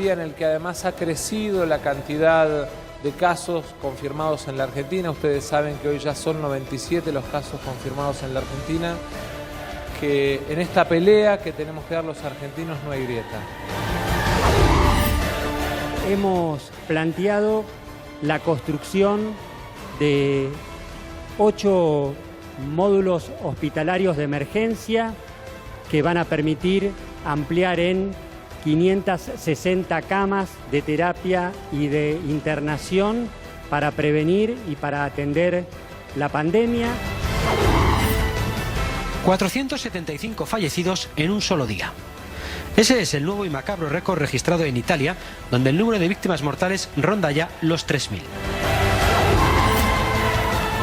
día en el que además ha crecido la cantidad de casos confirmados en la Argentina. Ustedes saben que hoy ya son 97 los casos confirmados en la Argentina, que en esta pelea que tenemos que dar los argentinos no hay grieta. Hemos planteado la construcción de 8 módulos hospitalarios de emergencia que van a permitir ampliar en 560 camas de terapia y de internación para prevenir y para atender la pandemia. 475 fallecidos en un solo día. Ese es el nuevo y macabro récord registrado en Italia, donde el número de víctimas mortales ronda ya los 3.000.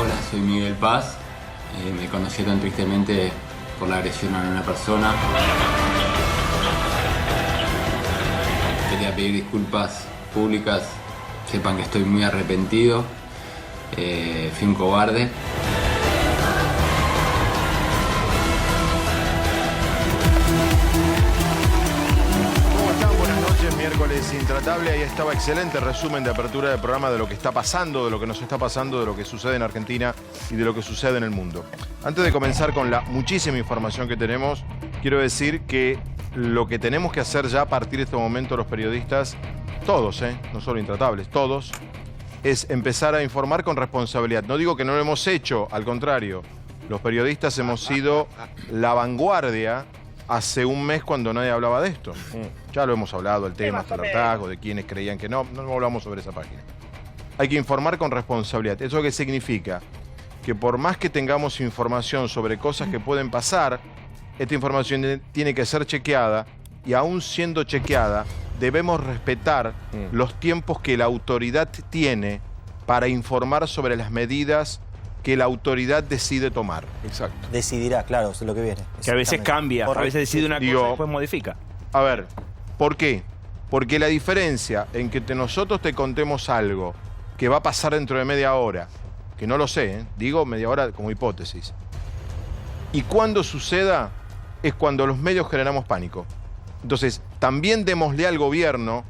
Hola, soy Miguel Paz. Me conocieron tristemente por la agresión a una persona. Quería pedir disculpas públicas. Sepan que estoy muy arrepentido. Fui un cobarde. Miércoles Intratable, ahí estaba excelente resumen de apertura del programa de lo que está pasando, de lo que nos está pasando, de lo que sucede en Argentina y de lo que sucede en el mundo. Antes de comenzar con la muchísima información que tenemos, quiero decir que lo que tenemos que hacer ya a partir de este momento los periodistas, todos, no solo Intratables, todos, es empezar a informar con responsabilidad. No digo que no lo hemos hecho, al contrario, los periodistas hemos sido la vanguardia hace un mes cuando nadie hablaba de esto. Ya lo hemos hablado, el tema hasta el hartazgo, de quienes creían que no hablamos sobre esa página. Hay que informar con responsabilidad. ¿Eso qué significa? Que por más que tengamos información sobre cosas que pueden pasar, esta información tiene que ser chequeada y aún siendo chequeada, debemos respetar los tiempos que la autoridad tiene para informar sobre las medidas que la autoridad decide tomar. Exacto. Decidirá, claro, es lo que viene. Que a veces cambia, a veces decide una cosa y después modifica. A ver, ¿por qué? Porque la diferencia en que nosotros te contemos algo que va a pasar dentro de media hora, que no lo sé, digo media hora como hipótesis, y cuando suceda es cuando los medios generamos pánico. Entonces, también démosle al gobierno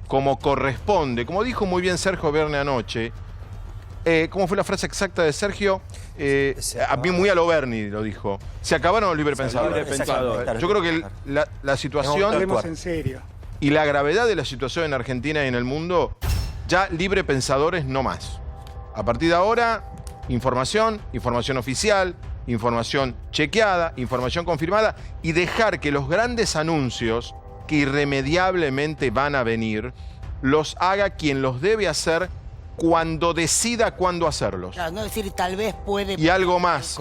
como corresponde, como dijo muy bien Sergio Verne anoche. ¿Cómo fue la frase exacta de Sergio? A mí muy a lo Berni lo dijo. Se acabaron los librepensadores. Yo creo que la situación en serio. y la gravedad de la situación en Argentina y en el mundo, ya librepensadores no más. A partir de ahora, información oficial, información chequeada, información confirmada y dejar que los grandes anuncios que irremediablemente van a venir, los haga quien los debe hacer cuando decida cuándo hacerlos. Claro, no decir tal vez puede... Y algo más.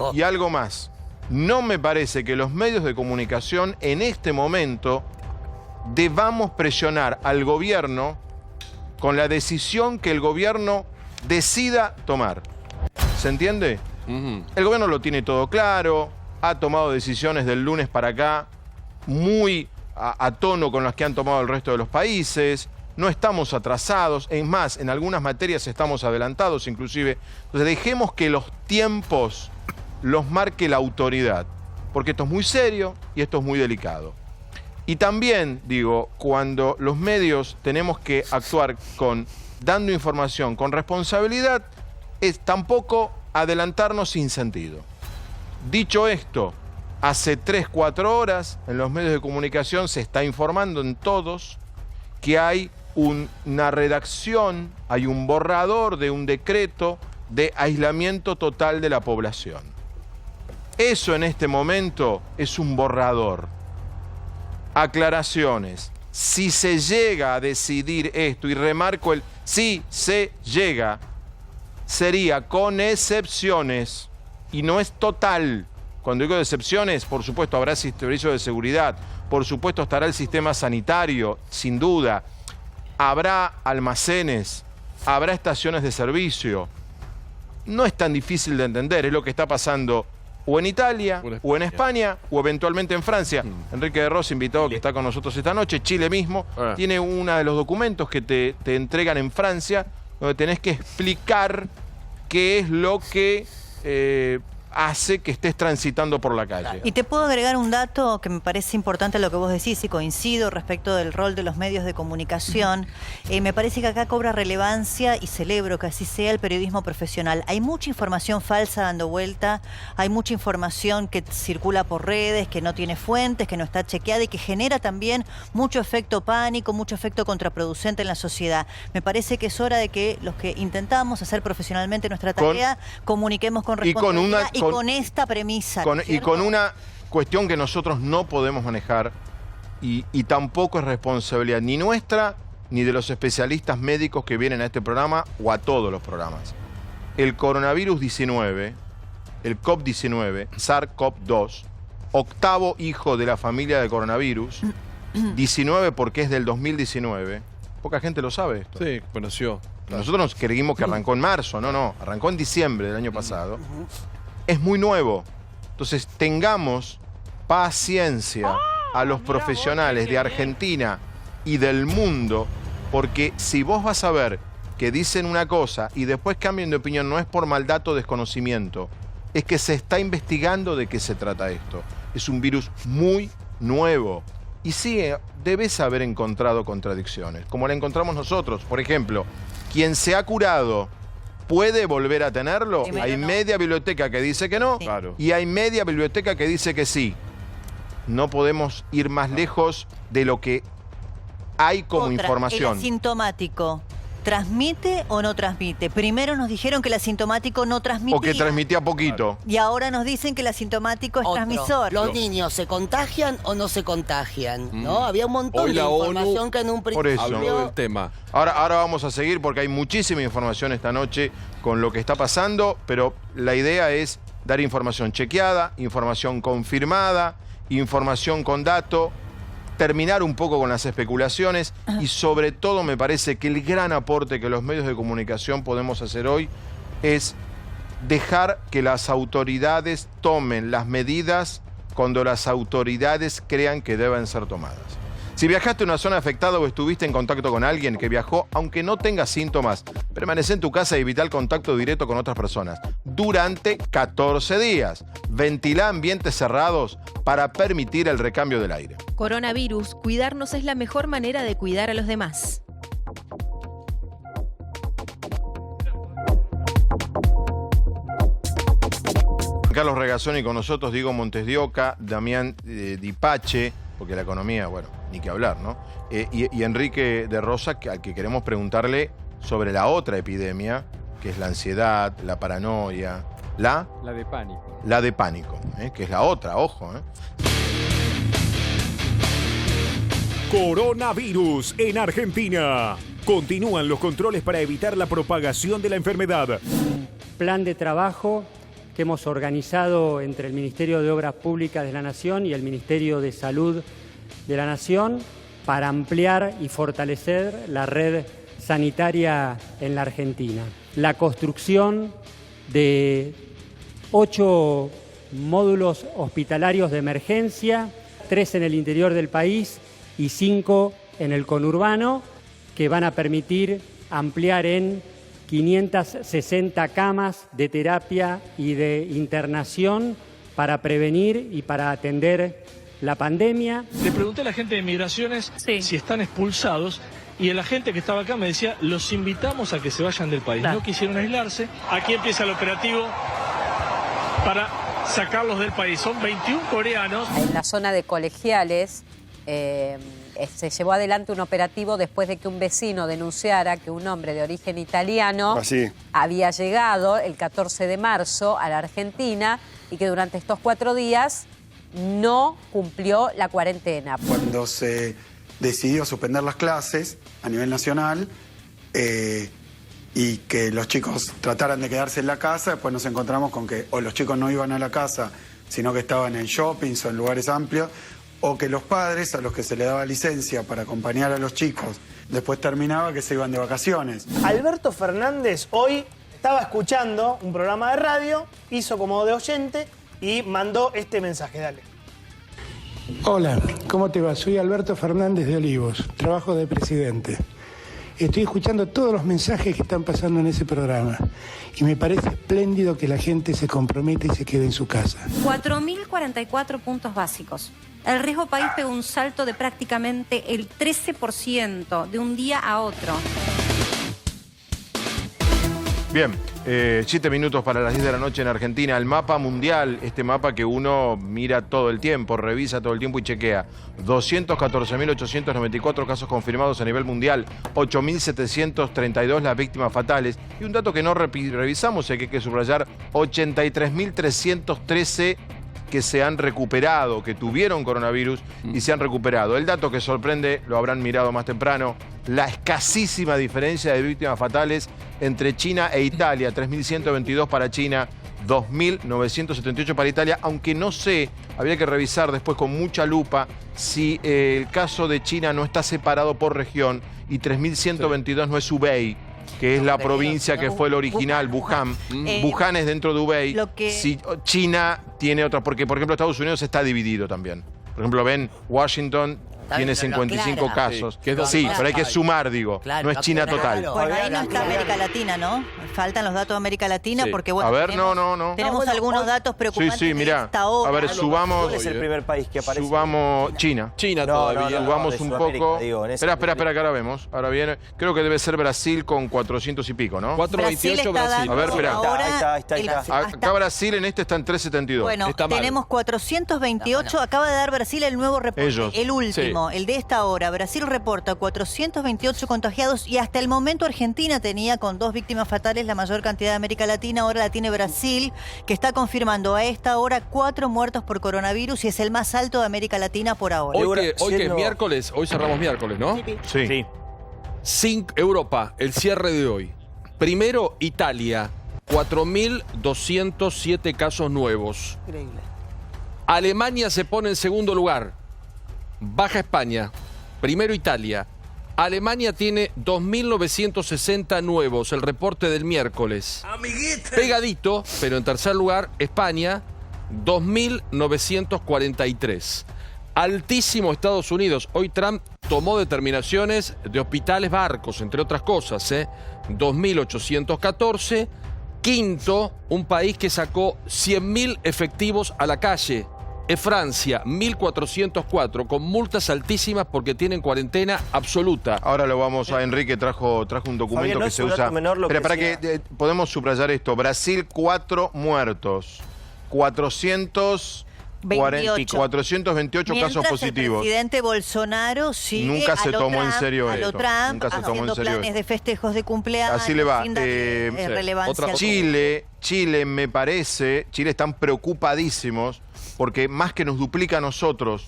No me parece que los medios de comunicación en este momento debamos presionar al gobierno con la decisión que el gobierno decida tomar. ¿Se entiende? El gobierno lo tiene todo claro, ha tomado decisiones del lunes para acá muy a tono con las que han tomado el resto de los países. No estamos atrasados, es más, en algunas materias estamos adelantados inclusive. Entonces dejemos que los tiempos los marque la autoridad, porque esto es muy serio y esto es muy delicado. Y también, digo, cuando los medios tenemos que actuar dando información con responsabilidad, es tampoco adelantarnos sin sentido. Dicho esto, hace 3-4 horas en los medios de comunicación se está informando en todos que hay una redacción, hay un borrador de un decreto de aislamiento total de la población. Eso en este momento es un borrador. Aclaraciones. Si se llega a decidir esto, y remarco el si se llega, sería con excepciones y no es total. Cuando digo excepciones, por supuesto habrá servicio de seguridad, por supuesto estará el sistema sanitario, sin duda. Habrá almacenes, habrá estaciones de servicio. No es tan difícil de entender, es lo que está pasando o en Italia, o en España, o eventualmente en Francia. Enrique de Ros, invitado que está con nosotros esta noche, Chile mismo, tiene uno de los documentos que te entregan en Francia, donde tenés que explicar qué es lo que hace que estés transitando por la calle. Y te puedo agregar un dato que me parece importante a lo que vos decís y coincido respecto del rol de los medios de comunicación. Me parece que acá cobra relevancia y celebro que así sea el periodismo profesional. Hay mucha información falsa dando vuelta, hay mucha información que circula por redes, que no tiene fuentes, que no está chequeada y que genera también mucho efecto pánico, mucho efecto contraproducente en la sociedad. Me parece que es hora de que los que intentamos hacer profesionalmente nuestra tarea comuniquemos con responsabilidad y con esta premisa. Y con una cuestión que nosotros no podemos manejar y tampoco es responsabilidad ni nuestra ni de los especialistas médicos que vienen a este programa o a todos los programas. El coronavirus 19, el COVID-19, SARS-CoV-2, octavo hijo de la familia del coronavirus, 19 porque es del 2019. Poca gente lo sabe esto. Sí, conoció. Nosotros nos creímos que arrancó en marzo. No, arrancó en diciembre del año pasado. Es muy nuevo. Entonces tengamos paciencia a los profesionales de Argentina y del mundo, porque si vos vas a ver que dicen una cosa y después cambian de opinión, no es por maldad o desconocimiento, es que se está investigando de qué se trata esto. Es un virus muy nuevo. Y sí, debes haber encontrado contradicciones, como la encontramos nosotros. Por ejemplo, quien se ha curado ¿puede volver a tenerlo? Hay media biblioteca que dice que no, y hay media biblioteca que dice que sí. No podemos ir más lejos de lo que hay como información. El asintomático, ¿transmite o no transmite? Primero nos dijeron que el asintomático no transmitía. O que transmitía poquito. Y ahora nos dicen que el asintomático es transmisor. ¿Los niños se contagian o no se contagian? ¿No? Había un montón de información que en un principio... habló del tema. Ahora vamos a seguir porque hay muchísima información esta noche con lo que está pasando, pero la idea es dar información chequeada, información confirmada, información con dato, terminar un poco con las especulaciones y sobre todo me parece que el gran aporte que los medios de comunicación podemos hacer hoy es dejar que las autoridades tomen las medidas cuando las autoridades crean que deben ser tomadas. Si viajaste a una zona afectada o estuviste en contacto con alguien que viajó, aunque no tenga síntomas, permanece en tu casa y evita el contacto directo con otras personas durante 14 días. Ventila ambientes cerrados para permitir el recambio del aire. Coronavirus, cuidarnos es la mejor manera de cuidar a los demás. Carlos Regazzoni con nosotros, Diego Montes de Oca, Damián Dipache, porque la economía, bueno, ni que hablar, ¿no? Y Enrique de Rosa, al que queremos preguntarle sobre la otra epidemia, que es la ansiedad, la paranoia, la de pánico. La de pánico, que es la otra, ojo. Coronavirus en Argentina. Continúan los controles para evitar la propagación de la enfermedad. Plan de trabajo que hemos organizado entre el Ministerio de Obras Públicas de la Nación y el Ministerio de Salud de la Nación para ampliar y fortalecer la red sanitaria en la Argentina. La construcción de 8 módulos hospitalarios de emergencia, 3 en el interior del país y 5 en el conurbano, que van a permitir ampliar en 560 camas de terapia y de internación para prevenir y para atender la pandemia. Le pregunté a la gente de Migraciones si están expulsados y el agente que estaba acá me decía, los invitamos a que se vayan del país. No quisieron aislarse. Aquí empieza el operativo para sacarlos del país. Son 21 coreanos. En la zona de Colegiales se llevó adelante un operativo después de que un vecino denunciara que un hombre de origen italiano había llegado el 14 de marzo a la Argentina y que durante estos 4 días no cumplió la cuarentena. Cuando se decidió suspender las clases a nivel nacional y que los chicos trataran de quedarse en la casa, después nos encontramos con que o los chicos no iban a la casa, sino que estaban en shoppings o en lugares amplios, o que los padres, a los que se les daba licencia para acompañar a los chicos, después terminaba que se iban de vacaciones. Alberto Fernández hoy estaba escuchando un programa de radio, hizo como de oyente y mandó este mensaje. Dale. Hola, ¿cómo te va? Soy Alberto Fernández de Olivos, trabajo de presidente. Estoy escuchando todos los mensajes que están pasando en ese programa y me parece espléndido que la gente se comprometa y se quede en su casa. 4.044 puntos básicos. El riesgo país pegó un salto de prácticamente el 13% de un día a otro. Bien, 7 minutos para las 10 de la noche en Argentina. El mapa mundial, este mapa que uno mira todo el tiempo, revisa todo el tiempo y chequea. 214.894 casos confirmados a nivel mundial, 8.732 las víctimas fatales. Y un dato que no revisamos, que hay que subrayar, 83.313 que se han recuperado, que tuvieron coronavirus y se han recuperado. El dato que sorprende, lo habrán mirado más temprano, la escasísima diferencia de víctimas fatales entre China e Italia. 3.122 para China, 2.978 para Italia, aunque no sé, habría que revisar después con mucha lupa si el caso de China no está separado por región y 3.122 no es Hubei, que es la provincia que fue el original, Wuhan. Wuhan es dentro de Hubei. Si China tiene otra, porque por ejemplo Estados Unidos está dividido también. Por ejemplo, ven, Washington tiene 55 casos. Sí, pero hay que sumar, digo. No es China total. Bueno, ahí no está América Latina, ¿no? Faltan los datos de América Latina porque, bueno, a ver, tenemos algunos datos preocupantes mirá. de esta hora. A ver, subamos. ¿Cuál es el primer país que aparece? Subamos China. China todavía. Subamos un poco. Espera, que ahora vemos. Ahora viene. Creo que debe ser Brasil con 400 y pico, ¿no? 428 Brasil. A ver, espera. Ahí está. Acá Brasil en este está en 372. Bueno, tenemos 428. Acaba de dar Brasil el nuevo reporte. El último, el de esta hora. Brasil reporta 428 contagiados y hasta el momento Argentina tenía con 2 víctimas fatales la mayor cantidad de América Latina. Ahora la tiene Brasil, que está confirmando a esta hora 4 muertos por coronavirus y es el más alto de América Latina por ahora. Hoy que es miércoles, hoy cerramos miércoles, ¿no? Sí. Europa, el cierre de hoy. Primero, Italia, 4.207 casos nuevos. Increíble. Alemania se pone en segundo lugar. Baja España. Primero Italia. Alemania tiene 2.960 nuevos, el reporte del miércoles. Pegadito, pero en tercer lugar, España, 2.943. Altísimo Estados Unidos. Hoy Trump tomó determinaciones de hospitales barcos, entre otras cosas, 2.814. Quinto, un país que sacó 100.000 efectivos a la calle. Es Francia, 1.404, con multas altísimas porque tienen cuarentena absoluta. Ahora lo vamos a... Enrique trajo un documento que se usa... Pero para que podemos subrayar esto. Brasil, 4 muertos. 428 casos positivos. El presidente Bolsonaro sigue nunca se tomó en serio esto. Nunca se tomó en serio planes de festejos de cumpleaños. Así le va. Relevancia. Chile me parece, Chile están preocupadísimos porque más que nos duplica a nosotros,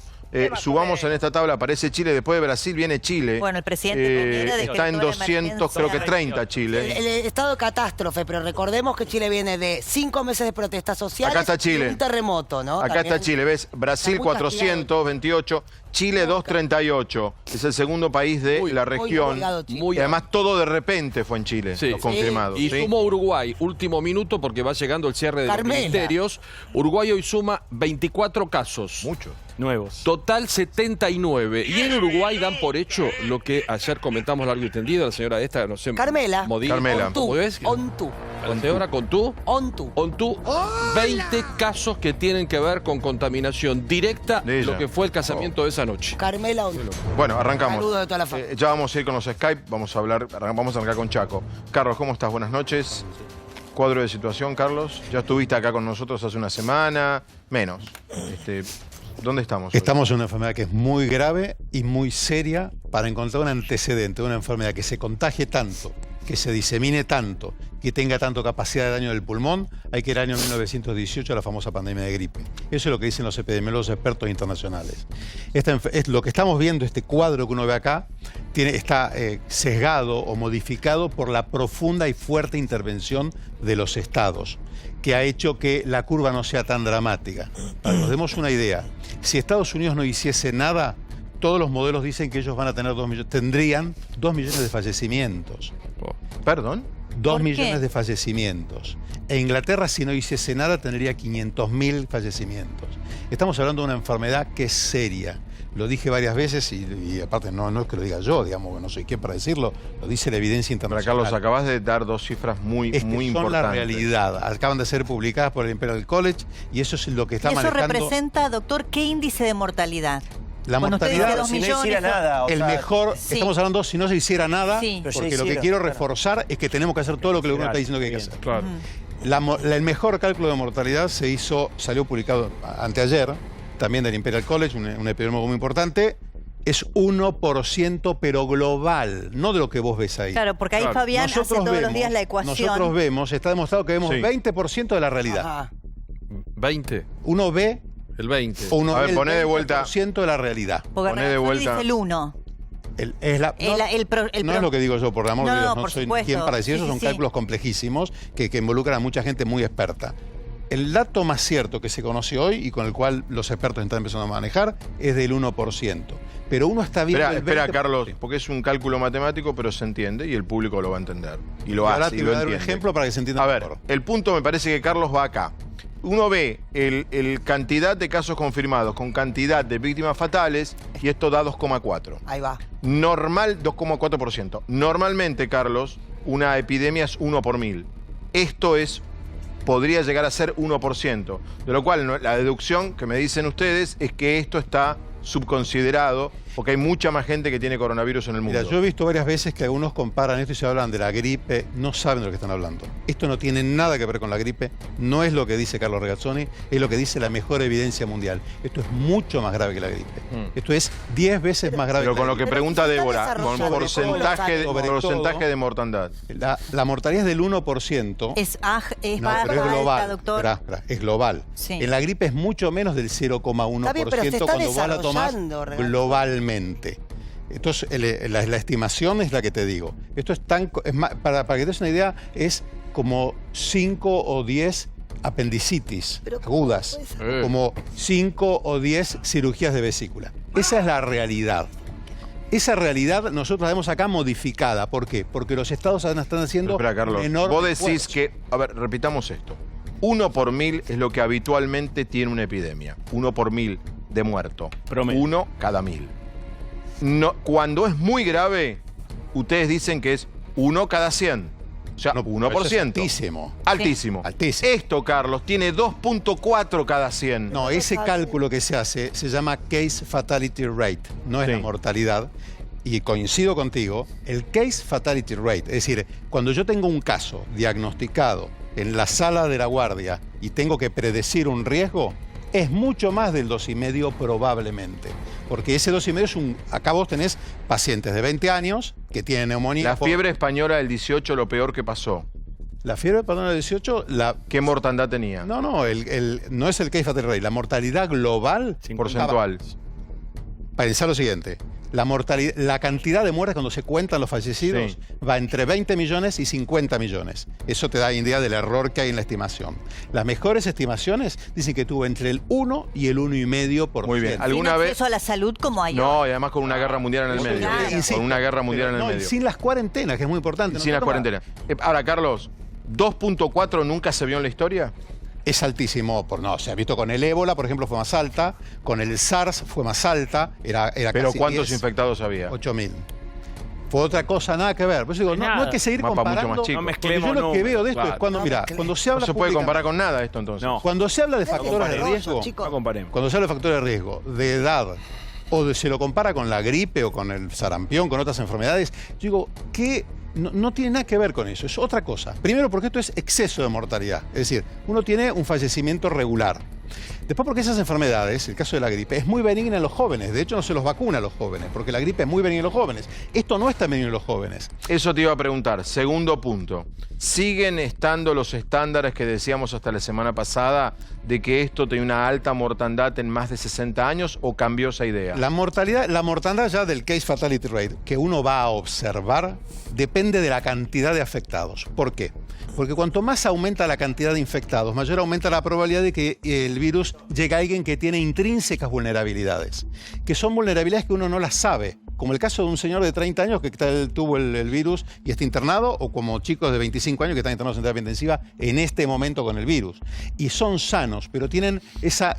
subamos en esta tabla, aparece Chile, después de Brasil viene Chile. Bueno, el presidente está en 200, creo que 30 Chile. El estado de catástrofe, pero recordemos que Chile viene de 5 meses de protestas sociales. Acá está Chile. Y un terremoto, ¿no? Acá está Chile, ¿ves? Brasil 428, Chile 238. Es el segundo país de la región. Y además todo de repente fue en Chile, los confirmados. Y sumó Uruguay, último minuto porque va llegando el cierre de los ministerios. Uruguay hoy suma 24 casos. Muchos. Nuevos. Total 79. Y en Uruguay dan por hecho lo que ayer comentamos largo y tendido, la señora esta, no sé. Carmela. Carmela. Ontú. ¿La señora Contú? Ontú. 20 casos que tienen que ver con contaminación directa, lo que fue el casamiento de esa noche. Carmela Ontú. Bueno, arrancamos. Saludos de toda la familia. Ya vamos a ir con los Skype, vamos a arrancar con Chaco. Carlos, ¿cómo estás? Buenas noches. Cuadro de situación, Carlos. Ya estuviste acá con nosotros hace una semana, menos. ¿Dónde estamos hoy? Estamos en una enfermedad que es muy grave y muy seria para encontrar un antecedente de una enfermedad que se contagie tanto, que se disemine tanto, que tenga tanto capacidad de daño del pulmón. Hay que ir al año 1918, la famosa pandemia de gripe. Eso es lo que dicen los epidemiólogos expertos internacionales. Lo que estamos viendo, este cuadro que uno ve acá, está sesgado o modificado por la profunda y fuerte intervención de los estados, que ha hecho que la curva no sea tan dramática. Para que nos demos una idea, si Estados Unidos no hiciese nada, todos los modelos dicen que ellos van a tener tendrían 2 millones de fallecimientos. ¿Perdón? 2 millones de fallecimientos. En Inglaterra, si no hiciese nada, tendría 500.000 fallecimientos. Estamos hablando de una enfermedad que es seria. Lo dije varias veces y aparte no es que lo diga yo, digamos, no soy quien para decirlo, lo dice la evidencia internacional. Carlos, acabas de dar dos cifras muy importantes. Son la realidad. Acaban de ser publicadas por el Imperial College y eso es lo que está manejando. ¿Eso representa, doctor, qué índice de mortalidad? La mortalidad, si no hiciera nada. El mejor, estamos hablando si no se hiciera nada, porque lo que quiero reforzar es que tenemos que hacer todo lo que el gobierno está diciendo que hay que hacer. Claro. El mejor cálculo de mortalidad salió publicado anteayer, también del Imperial College, un epidemiólogo muy importante. Es 1%, pero global, no de lo que vos ves ahí. Claro, porque ahí Fabián hace todos los días la ecuación. Nosotros vemos, está demostrado que vemos 20% de la realidad. Ajá. 20. Uno ve el 20. Uno a ver, ve el poné de vuelta. 20% de la realidad. Porque poné de vuelta. dice el 1. No es lo que digo yo, por el amor de Dios, no soy quien para decir eso, son cálculos complejísimos que involucran a mucha gente muy experta. El dato más cierto que se conoce hoy y con el cual los expertos están empezando a manejar es del 1%. Pero uno está viendo Espera, Carlos, porque es un cálculo matemático, pero se entiende y el público lo va a entender. Y lo hace, ahora te voy a dar un ejemplo para que se entienda mejor. A ver, el punto me parece que Carlos va acá. Uno ve el cantidad de casos confirmados con cantidad de víctimas fatales y esto da 2,4. Ahí va. Normal, 2,4%. Normalmente, Carlos, una epidemia es 1 por 1000. Esto podría llegar a ser 1%. De lo cual, la deducción que me dicen ustedes es que esto está subconsiderado porque hay mucha más gente que tiene coronavirus en el mundo. Mira, yo he visto varias veces que algunos comparan esto y se hablan de la gripe, no saben de lo que están hablando. Esto no tiene nada que ver con la gripe, no es lo que dice Carlos Regazzoni, es lo que dice la mejor evidencia mundial. Esto es mucho más grave que la gripe. Esto es 10 veces más grave que la gripe. Pero con lo que pregunta Débora, con porcentaje de mortandad. La mortalidad es del 1%. Es global, doctor. Es global. Sí. En la gripe es mucho menos del 0,1% cuando vos la tomás globalmente. Entonces, la estimación es la que te digo. Esto es para que te des una idea, es como 5 o 10 apendicitis agudas, como 5 o 10 cirugías de vesícula. Esa es la realidad. Esa realidad nosotros la vemos acá modificada. ¿Por qué? Porque los estados están haciendo Espera, Carlos, vos decís que, a ver, repitamos esto. 1 por 1000 es lo que habitualmente tiene una epidemia. 1 por 1000 de muerto. 1 cada 1000. No, cuando es muy grave, ustedes dicen que es 1 cada 100. O sea, 1%. Es altísimo. Altísimo. Altísimo. Esto, Carlos, tiene 2.4 cada 100. No, ese cálculo que se hace se llama Case Fatality Rate, no es la mortalidad. Y coincido contigo, el Case Fatality Rate, es decir, cuando yo tengo un caso diagnosticado en la sala de la guardia y tengo que predecir un riesgo, es mucho más del 2,5 probablemente. Porque ese 2,5 es acá vos tenés pacientes de 20 años que tienen neumonía. La fiebre española del 18, lo peor que pasó. La fiebre española del 18, ¿qué mortandad tenía? No, no es el case fatality rate. La mortalidad global porcentual. Pensá lo siguiente. La cantidad de muertes cuando se cuentan los fallecidos va entre 20 millones y 50 millones. Eso te da idea del error que hay en la estimación. Las mejores estimaciones dicen que tuvo entre el 1 y el 1,5%. Muy bien. ¿Alguna vez acceso a la salud como hay? No, y además con una guerra mundial en el medio. Con una guerra mundial en el medio. Sin las cuarentenas, que es muy importante. Sin las cuarentenas. Ahora, Carlos, 2.4 nunca se vio en la historia. Es altísimo, se ha visto con el ébola, por ejemplo, fue más alta, con el SARS fue más alta, era ¿Pero casi cuántos 10, infectados había? 8.000. Fue otra cosa, nada que ver. Por eso digo, no hay que seguir comparando. Mucho más chico. No mezclemos, yo lo que veo de esto es cuando, cuando se habla... No se puede comparar con nada esto entonces. No. Cuando se habla de factores de riesgo, cuando se habla de factores de riesgo, de edad, o se lo compara con la gripe o con el sarampión, con otras enfermedades, yo digo, ¿qué? No tiene nada que ver con eso, es otra cosa. Primero porque esto es exceso de mortalidad, es decir, uno tiene un fallecimiento regular. Después porque esas enfermedades, el caso de la gripe, es muy benigna en los jóvenes. De hecho, no se los vacuna a los jóvenes, porque la gripe es muy benigna en los jóvenes. Esto no es tan benigno en los jóvenes. Eso te iba a preguntar. Segundo punto. ¿Siguen estando los estándares que decíamos hasta la semana pasada de que esto tiene una alta mortandad en más de 60 años o cambió esa idea? La mortandad ya del case fatality rate que uno va a observar depende de la cantidad de afectados. ¿Por qué? Porque cuanto más aumenta la cantidad de infectados, mayor aumenta la probabilidad de que el virus llegue a alguien que tiene intrínsecas vulnerabilidades, que son vulnerabilidades que uno no las sabe. como el caso de un señor de 30 años que tuvo el virus y está internado, o como chicos de 25 años que están internados en terapia intensiva en este momento con el virus. Y son sanos, pero tienen esa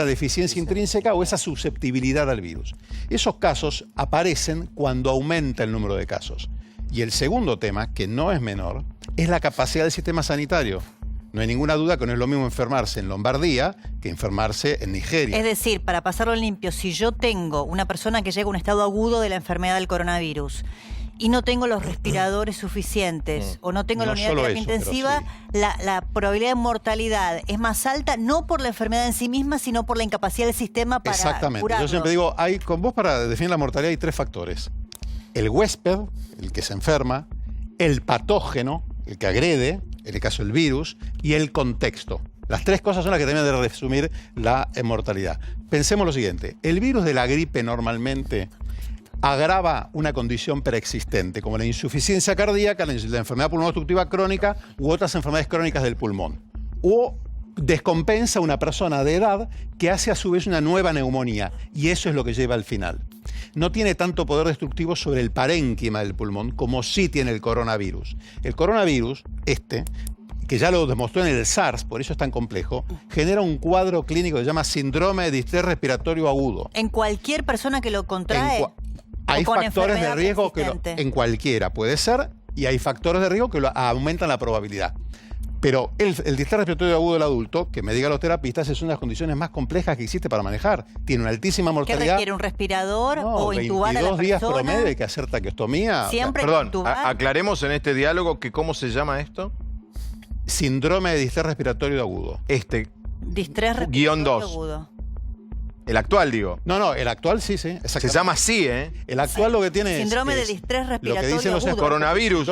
deficiencia intrínseca o esa susceptibilidad al virus. Esos casos aparecen cuando aumenta el número de casos. Y el segundo tema, que no es menor, es la capacidad del sistema sanitario. No hay ninguna duda que no es lo mismo enfermarse en Lombardía que enfermarse en Nigeria. Es decir, para pasarlo limpio, si yo tengo una persona que llega a un estado agudo de la enfermedad del coronavirus y no tengo los respiradores suficientes o no tengo la unidad de terapia intensiva, la probabilidad de mortalidad es más alta, no por la enfermedad en sí misma, sino por la incapacidad del sistema para curarlo. Yo siempre digo, con vos para definir la mortalidad hay 3 factores. El huésped, el que se enferma, el patógeno, el que agrede, en el caso del virus, y el contexto. Las 3 cosas son las que terminan de resumir la mortalidad. Pensemos lo siguiente, el virus de la gripe normalmente agrava una condición preexistente, como la insuficiencia cardíaca, la enfermedad pulmonar obstructiva crónica u otras enfermedades crónicas del pulmón. O descompensa a una persona de edad que hace a su vez una nueva neumonía, y eso es lo que lleva al final. No tiene tanto poder destructivo sobre el parénquima del pulmón como sí tiene el coronavirus. El coronavirus, que ya lo demostró en el SARS, por eso es tan complejo, genera un cuadro clínico que se llama síndrome de distrés respiratorio agudo. ¿En cualquier persona que lo contrae? Hay factores de riesgo en cualquiera, puede ser, y hay factores de riesgo que aumentan la probabilidad. Pero el distrés respiratorio agudo del adulto, que me digan los terapistas, es una de las condiciones más complejas que existe para manejar. Tiene una altísima mortalidad. ¿Qué requiere? ¿Un respirador o intubar a la persona? 22 días promedio, hay que hacer traqueostomía. Siempre perdón, aclaremos en este diálogo que ¿cómo se llama esto? Síndrome de distrés respiratorio agudo. Distrés respiratorio agudo. El actual, digo. No, el actual sí. Se llama así, ¿eh? El actual lo que tiene síndrome de distrés respiratorio agudo. Los coronavirus.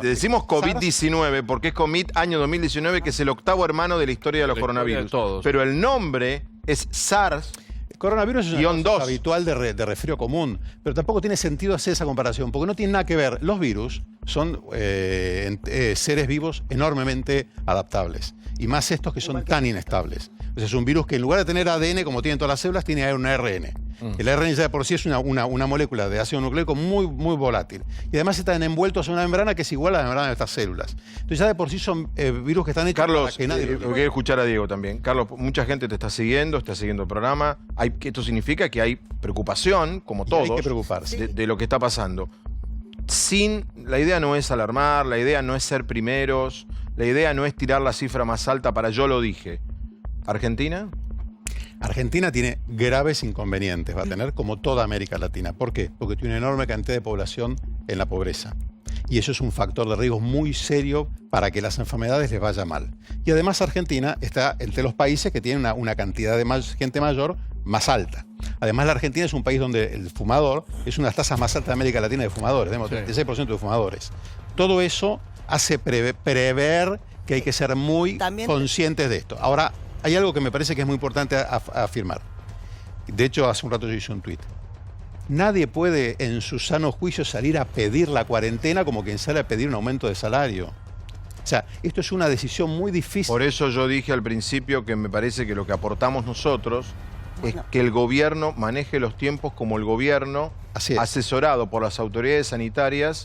Decimos COVID-19 porque es COVID año 2019, que es el 8º hermano de la historia de los coronavirus. Pero el nombre es SARS. El coronavirus es una cosa habitual de resfrío común, pero tampoco tiene sentido hacer esa comparación, porque no tiene nada que ver. Los virus son seres vivos enormemente adaptables, y más estos que son tan inestables. O sea, es un virus que en lugar de tener ADN, como tienen todas las células, tiene un ARN. El ARN ya de por sí es una molécula de ácido nucleico muy volátil. Y además están envueltos en una membrana que es igual a la membrana de estas células. Entonces ya de por sí son virus que están hechos Carlos, para que nadie quiero escuchar a Diego también. Carlos, mucha gente te está siguiendo el programa. Esto significa que hay preocupación, como todos, hay que preocuparse. de lo que está pasando. La idea no es alarmar, la idea no es ser primeros, la idea no es tirar la cifra más alta para yo lo dije. ¿Argentina? Argentina tiene graves inconvenientes, va a tener como toda América Latina. ¿Por qué? Porque tiene una enorme cantidad de población en la pobreza. Y eso es un factor de riesgo muy serio para que las enfermedades les vaya mal. Y además Argentina está entre los países que tienen una cantidad de gente mayor más alta. Además la Argentina es un país donde el fumador es una de las tasas más altas de América Latina de fumadores, tenemos 36% de fumadores. Todo eso hace prever que hay que ser muy conscientes de esto. Ahora, hay algo que me parece que es muy importante afirmar. De hecho, hace un rato yo hice un tuit. Nadie puede en su sano juicio salir a pedir la cuarentena como quien sale a pedir un aumento de salario. O sea, esto es una decisión muy difícil. Por eso yo dije al principio que me parece que lo que aportamos nosotros es que el gobierno maneje los tiempos como el gobierno, asesorado por las autoridades sanitarias,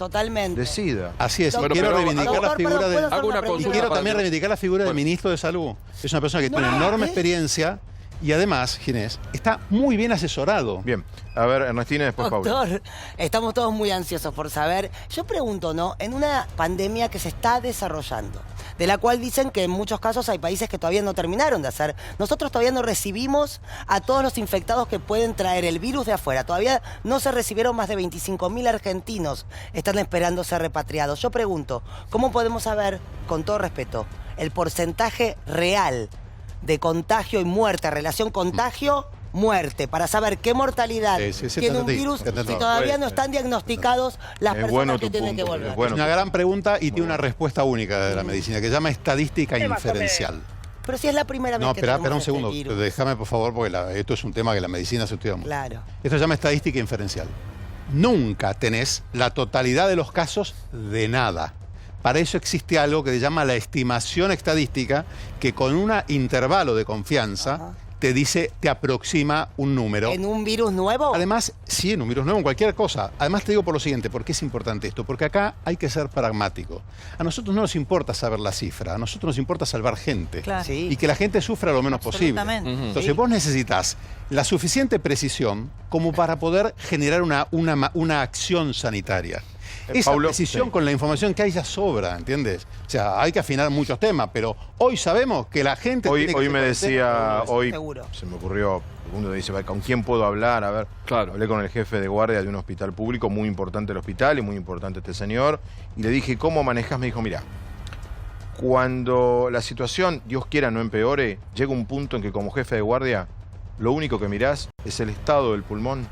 decida. Así es. Quiero reivindicar la figura también reivindicar la figura del ministro de Salud. Es una persona que tiene enorme experiencia. Y además, Ginés, está muy bien asesorado. Bien. A ver, Ernestina, después Pablo. Doctor, estamos todos muy ansiosos por saber. Yo pregunto, ¿no? En una pandemia que se está desarrollando, de la cual dicen que en muchos casos hay países que todavía no terminaron de hacer. Nosotros todavía no recibimos a todos los infectados que pueden traer el virus de afuera. Todavía no se recibieron más de 25.000 argentinos. Están esperando ser repatriados. Yo pregunto, ¿cómo podemos saber, con todo respeto, el porcentaje real de contagio y muerte, relación contagio-muerte, para saber qué mortalidad tiene un virus si todavía no están diagnosticados las personas que tienen que volver? Es una gran pregunta y tiene una respuesta única de la medicina, que se llama estadística inferencial. Pero si es la primera vez que espera un segundo, déjame por favor, porque esto es un tema que la medicina se estudia mucho. Claro. Esto se llama estadística inferencial. Nunca tenés la totalidad de los casos de nada. Para eso existe algo que se llama la estimación estadística, que con un intervalo de confianza te dice, te aproxima un número. ¿En un virus nuevo? Además, sí, en un virus nuevo, en cualquier cosa. Además te digo por lo siguiente, ¿por qué es importante esto? Porque acá hay que ser pragmático. A nosotros no nos importa saber la cifra, a nosotros nos importa salvar gente. Claro. Sí. Y que la gente sufra lo menos posible. Absolutamente. Entonces vos necesitas la suficiente precisión como para poder generar una acción sanitaria. Esa Paulo, precisión sí. con la información que hay ya sobra, ¿entiendes? O sea, hay que afinar muchos temas, pero hoy sabemos que la gente... Hoy tiene que me decía, hoy seguro. se me ocurrió, uno dice, ¿con quién puedo hablar? A ver, Claro. hablé con el jefe de guardia de un hospital público, muy importante el hospital y muy importante este señor, y le dije, ¿cómo manejás? Me dijo, mira, cuando la situación, Dios quiera, no empeore, llega un punto en que como jefe de guardia, lo único que mirás es el estado del pulmón,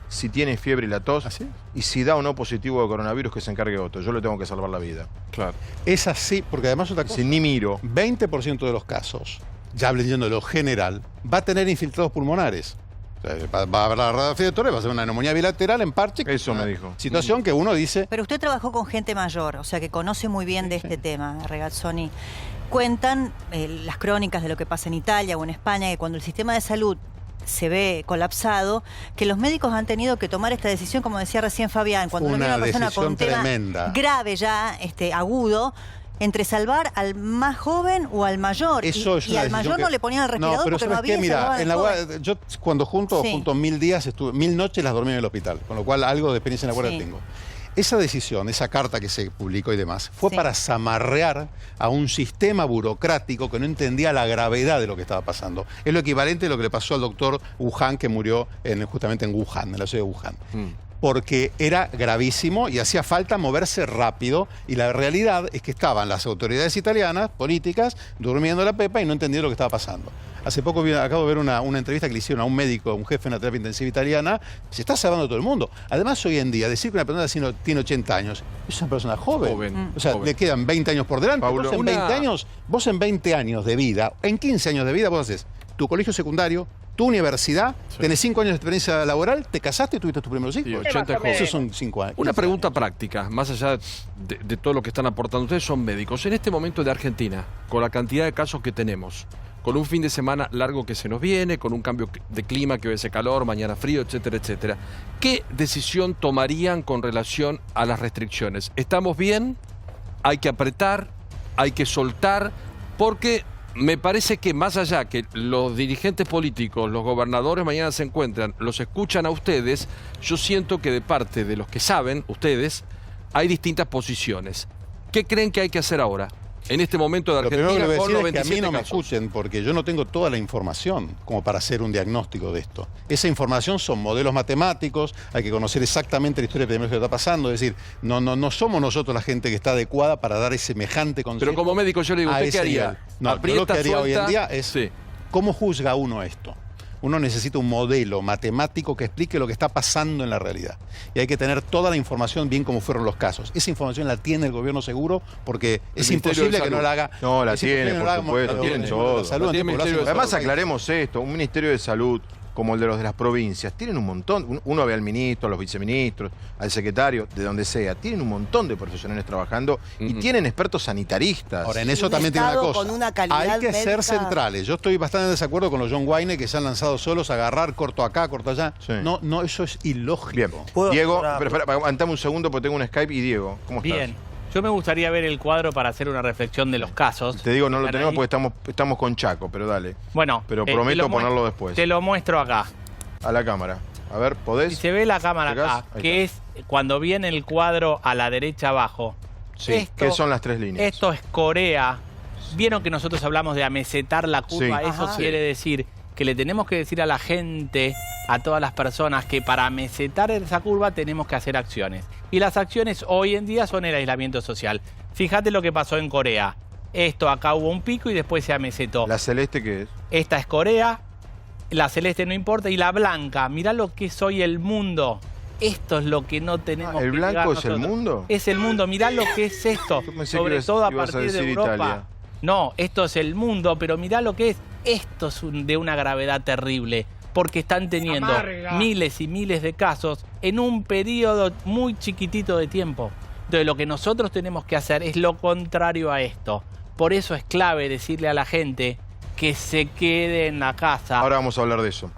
si tiene fiebre y la tos, y si da o no positivo de coronavirus, que se encargue otro. Yo le tengo que salvar la vida. Claro. Es así, porque además otra cosa, Si ni miro. 20% de los casos, ya leyendo lo general, va a tener infiltrados pulmonares. O sea, va a haber la radiografía de Torres, va a ser una neumonía bilateral en parche. Eso me dijo. Situación que uno dice... Pero usted trabajó con gente mayor, o sea que conoce muy bien de este tema, Regazzoni. Cuentan las crónicas de lo que pasa en Italia o en España, que cuando el sistema de salud se ve colapsado, que los médicos han tenido que tomar esta decisión, como decía recién Fabián, cuando uno Una ve a una persona con decisión un tema tremenda. grave ya, agudo, entre salvar al más joven o al mayor. Eso es y una al decisión mayor que- no le ponían el respirador pero porque no ¿sabes había qué? y Mira, salvaban en al la joven. guardia, yo cuando junto 1000 días, 1000 noches las dormí en el hospital, con lo cual algo de experiencia en la guardia Sí. tengo. Esa decisión, esa carta que se publicó y demás, fue Sí. para zamarrear a un sistema burocrático que no entendía la gravedad de lo que estaba pasando. Es lo equivalente a lo que le pasó al doctor Wuhan, que murió justamente en Wuhan, en la ciudad de Wuhan. Porque era gravísimo y hacía falta moverse rápido, y la realidad es que estaban las autoridades italianas, políticas, durmiendo la pepa y no entendían lo que estaba pasando. Hace poco acabo de ver una entrevista que le hicieron a un médico, un jefe de una terapia intensiva italiana. Se está salvando todo el mundo. Además, hoy en día, decir que una persona tiene 80 años es una persona joven. O sea, le quedan 20 años por delante. Paulo, Vos en 20 años de vida, en 15 años de vida, vos haces tu colegio secundario, tu universidad, tenés 5 años de experiencia laboral, te casaste y tuviste tus primeros hijos. Sí, 80 jóvenes. Esos son 5 años. Una pregunta práctica, más allá de todo lo que están aportando. Ustedes son médicos. En este momento de Argentina, con la cantidad de casos que tenemos, con un fin de semana largo que se nos viene, con un cambio de clima que hoy hace calor, mañana frío, etcétera, etcétera, ¿qué decisión tomarían con relación a las restricciones? ¿Estamos bien? ¿Hay que apretar? ¿Hay que soltar? Porque me parece que más allá que los dirigentes políticos, los gobernadores mañana se encuentran, los escuchan a ustedes, yo siento que de parte de los que saben, ustedes, hay distintas posiciones. ¿Qué creen que hay que hacer ahora? En este momento de Lo primero que Argentina, le voy a con decir es que a mí 97 no me casos. escuchen, porque yo no tengo toda la información como para hacer un diagnóstico de esto. Esa información son modelos matemáticos, hay que conocer exactamente la historia epidemiológica que está pasando, es decir, no somos nosotros la gente que está adecuada para dar ese semejante consejo. Pero como médico yo le digo, a ¿usted qué ese haría? nivel. No, yo lo ¿Aprieta, que haría hoy en suelta? día es, ¿cómo juzga uno esto? Uno necesita un modelo matemático que explique lo que está pasando en la realidad. Y hay que tener toda la información bien como fueron los casos. Esa información la tiene el gobierno seguro, porque es Ministerio de imposible que Salud. no la haga. No, la es imposible tiene, que no por la haga supuesto, la- tienen la- todo. la salud, La tiene antes, Ministerio de población. Además, aclaremos esto, un Ministerio de Salud como el de los de las provincias, tienen un montón, uno ve al ministro, a los viceministros, al secretario, de donde sea, tienen un montón de profesionales trabajando y tienen expertos sanitaristas. Ahora, en eso también tiene una cosa. con una calidad hay que ser médica. centrales. Yo estoy bastante en desacuerdo con los John Wayne que se han lanzado solos a agarrar, corto acá, corto allá. No, eso es ilógico. Bien. Diego, pero espera, aguantame un segundo porque tengo un Skype. Y Diego, ¿cómo estás? Bien. Yo me gustaría ver el cuadro para hacer una reflexión de los casos. Te digo, no lo ¿Están tenemos ahí? porque estamos con Chaco, pero dale. Bueno, Pero te prometo lo ponerlo después. Te lo muestro acá. A la cámara. A ver, ¿podés? Si se ve la cámara ¿Sacás? acá, Ahí que es cuando viene el cuadro a la derecha abajo. Sí, ¿qué son las 3 líneas? Esto es Corea. Vieron que nosotros hablamos de amesetar la curva. Sí. Eso Ajá. quiere decir que le tenemos que decir a la gente, a todas las personas, que para amesetar esa curva tenemos que hacer acciones. Y las acciones hoy en día son el aislamiento social. Fíjate lo que pasó en Corea. Esto acá hubo un pico y después se amesetó. ¿La celeste qué es? Esta es Corea, la celeste no importa, y la blanca, mirá lo que es hoy el mundo. Esto es lo que no tenemos ¿el que blanco pegar es el nosotros. mundo? Es el mundo, mirá lo que es esto. pensé que Sobre ibas- todo a ibas a partir de decir Europa. Italia. No, esto es el mundo, pero mirá lo que es. Esto es de una gravedad terrible, porque están teniendo miles y miles de casos en un periodo muy chiquitito de tiempo. Entonces lo que nosotros tenemos que hacer es lo contrario a esto. Por eso es clave decirle a la gente que se quede en la casa. Ahora vamos a hablar de eso,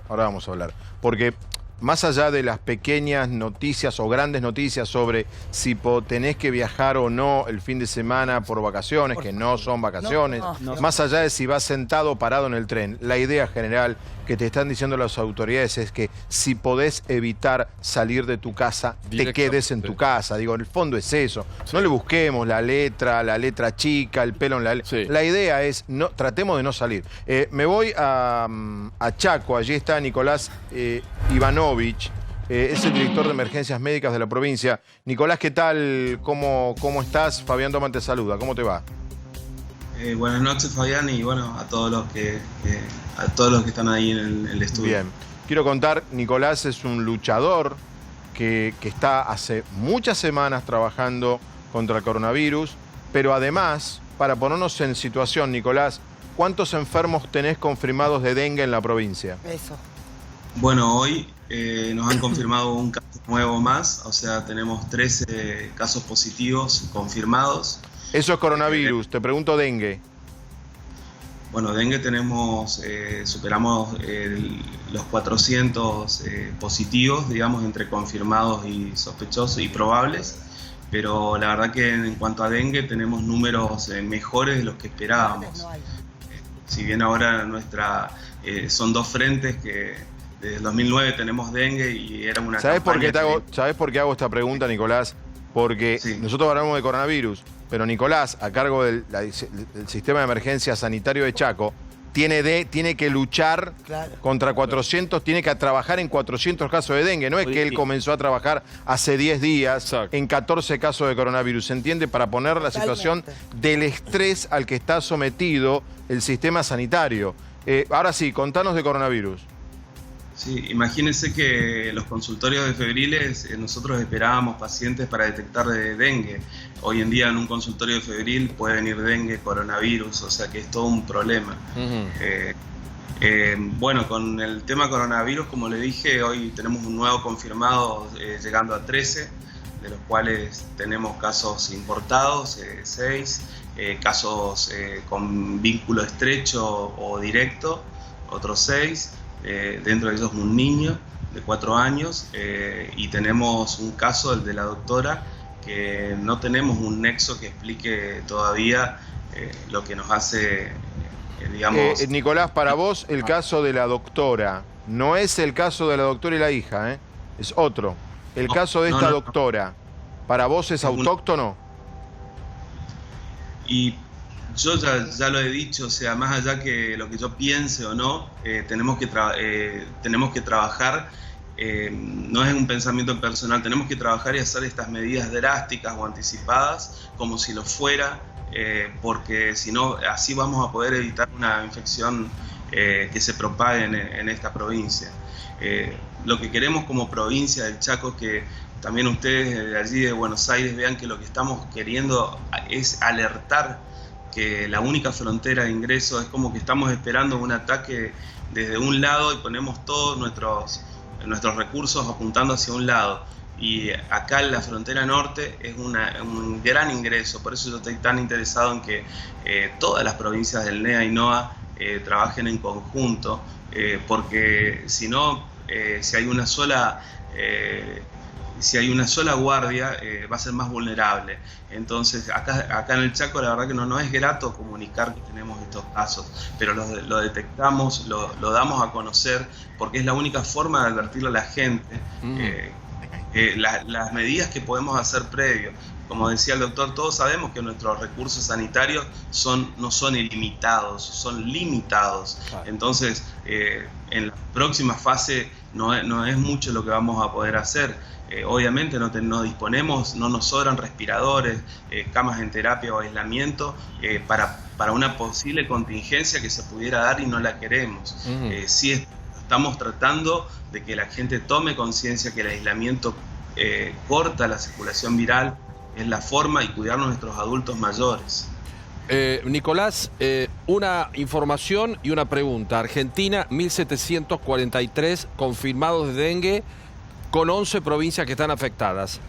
porque más allá de las pequeñas noticias o grandes noticias sobre si tenés que viajar o no el fin de semana por vacaciones, que no son vacaciones, más allá de si vas sentado o parado en el tren, la idea general que te están diciendo las autoridades es que si podés evitar salir de tu casa, te quedes en tu casa. Digo, en el fondo es eso. No le busquemos la letra chica, el pelo en la letra. La idea es, tratemos de no salir. Me voy a Chaco, allí está Nicolás Ivanovich, es el director de emergencias médicas de la provincia. Nicolás, ¿qué tal? ¿Cómo estás? Fabián Doman te saluda. ¿Cómo te va? Buenas noches, Fabián, y bueno, a todos los que están ahí en el estudio. Bien. Quiero contar, Nicolás es un luchador que está hace muchas semanas trabajando contra el coronavirus, pero además, para ponernos en situación, Nicolás, ¿cuántos enfermos tenés confirmados de dengue en la provincia? Eso. Bueno, hoy nos han confirmado un caso nuevo más, o sea, tenemos 13 casos positivos confirmados. Eso es coronavirus, te pregunto dengue. Bueno, dengue superamos los 400 positivos, digamos, entre confirmados y sospechosos y probables, pero la verdad que en cuanto a dengue tenemos números mejores de los que esperábamos. Si bien ahora son dos frentes que desde el 2009 tenemos dengue y era una ¿Sabés por qué hago esta pregunta, Nicolás? Porque nosotros hablamos de coronavirus, pero Nicolás, a cargo del sistema de emergencia sanitario de Chaco, tiene que luchar contra 400, tiene que trabajar en 400 casos de dengue. No es que él comenzó a trabajar hace 10 días en 14 casos de coronavirus. ¿Se entiende? Para poner la situación del estrés al que está sometido el sistema sanitario. Ahora sí, contanos de coronavirus. Sí, imagínense que los consultorios de febriles nosotros esperábamos pacientes para detectar dengue. Hoy en día en un consultorio de febril puede venir dengue, coronavirus, o sea que es todo un problema. Bueno, con el tema coronavirus, como le dije, hoy tenemos un nuevo confirmado llegando a 13, de los cuales tenemos casos importados, 6, casos con vínculo estrecho o directo, otros 6. Dentro de ellos un niño de 4 años y tenemos un caso, el de la doctora, que no tenemos un nexo que explique todavía lo que nos hace, digamos... Nicolás, para vos el caso de la doctora no es el caso de la doctora y la hija, es otro. El caso de esta doctora, ¿para vos es autóctono? Y yo ya lo he dicho, o sea, más allá que lo que yo piense o no, tenemos que trabajar, no es un pensamiento personal, tenemos que trabajar y hacer estas medidas drásticas o anticipadas como si lo fuera, porque si no, así vamos a poder evitar una infección que se propague en esta provincia. Lo que queremos como provincia del Chaco es que también ustedes de allí de Buenos Aires vean que lo que estamos queriendo es alertar que la única frontera de ingreso es como que estamos esperando un ataque desde un lado y ponemos todos nuestros recursos apuntando hacia un lado. Y acá en la frontera norte es un gran ingreso, por eso yo estoy tan interesado en que todas las provincias del NEA y NOA trabajen en conjunto, porque si no, si hay una sola guardia, va a ser más vulnerable. Entonces, acá en el Chaco, la verdad que no es grato comunicar que tenemos estos casos, pero lo detectamos, lo damos a conocer, porque es la única forma de advertirle a la gente las medidas que podemos hacer previo. Como decía el doctor, todos sabemos que nuestros recursos sanitarios no son ilimitados, son limitados. Entonces, en la próxima fase no es mucho lo que vamos a poder hacer. Obviamente no disponemos, no nos sobran respiradores, camas en terapia o aislamiento para una posible contingencia que se pudiera dar y no la queremos. Sí estamos tratando de que la gente tome conciencia que el aislamiento corta la circulación viral, es la forma, y cuidar a nuestros adultos mayores. Nicolás, una información y una pregunta. Argentina, 1.743 confirmados de dengue, con 11 provincias que están afectadas.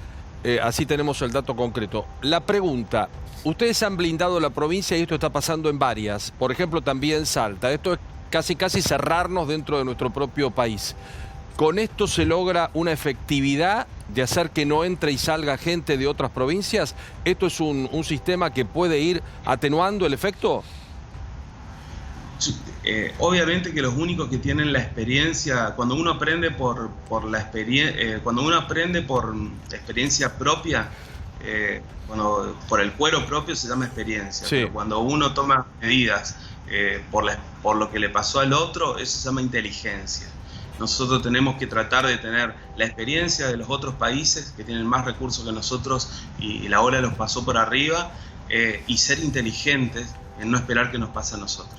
así tenemos el dato concreto. La pregunta, ustedes han blindado la provincia y esto está pasando en varias, por ejemplo también Salta. Esto es casi cerrarnos dentro de nuestro propio país. ¿Con esto se logra una efectividad de hacer que no entre y salga gente de otras provincias? ¿Esto es un sistema que puede ir atenuando el efecto? Obviamente que los únicos que tienen la experiencia, cuando uno aprende por la experiencia, cuando uno aprende por experiencia propia, por el cuero propio se llama experiencia. Sí. Pero cuando uno toma medidas por lo que le pasó al otro, eso se llama inteligencia. Nosotros tenemos que tratar de tener la experiencia de los otros países que tienen más recursos que nosotros y la ola los pasó por arriba, y ser inteligentes en no esperar que nos pase a nosotros.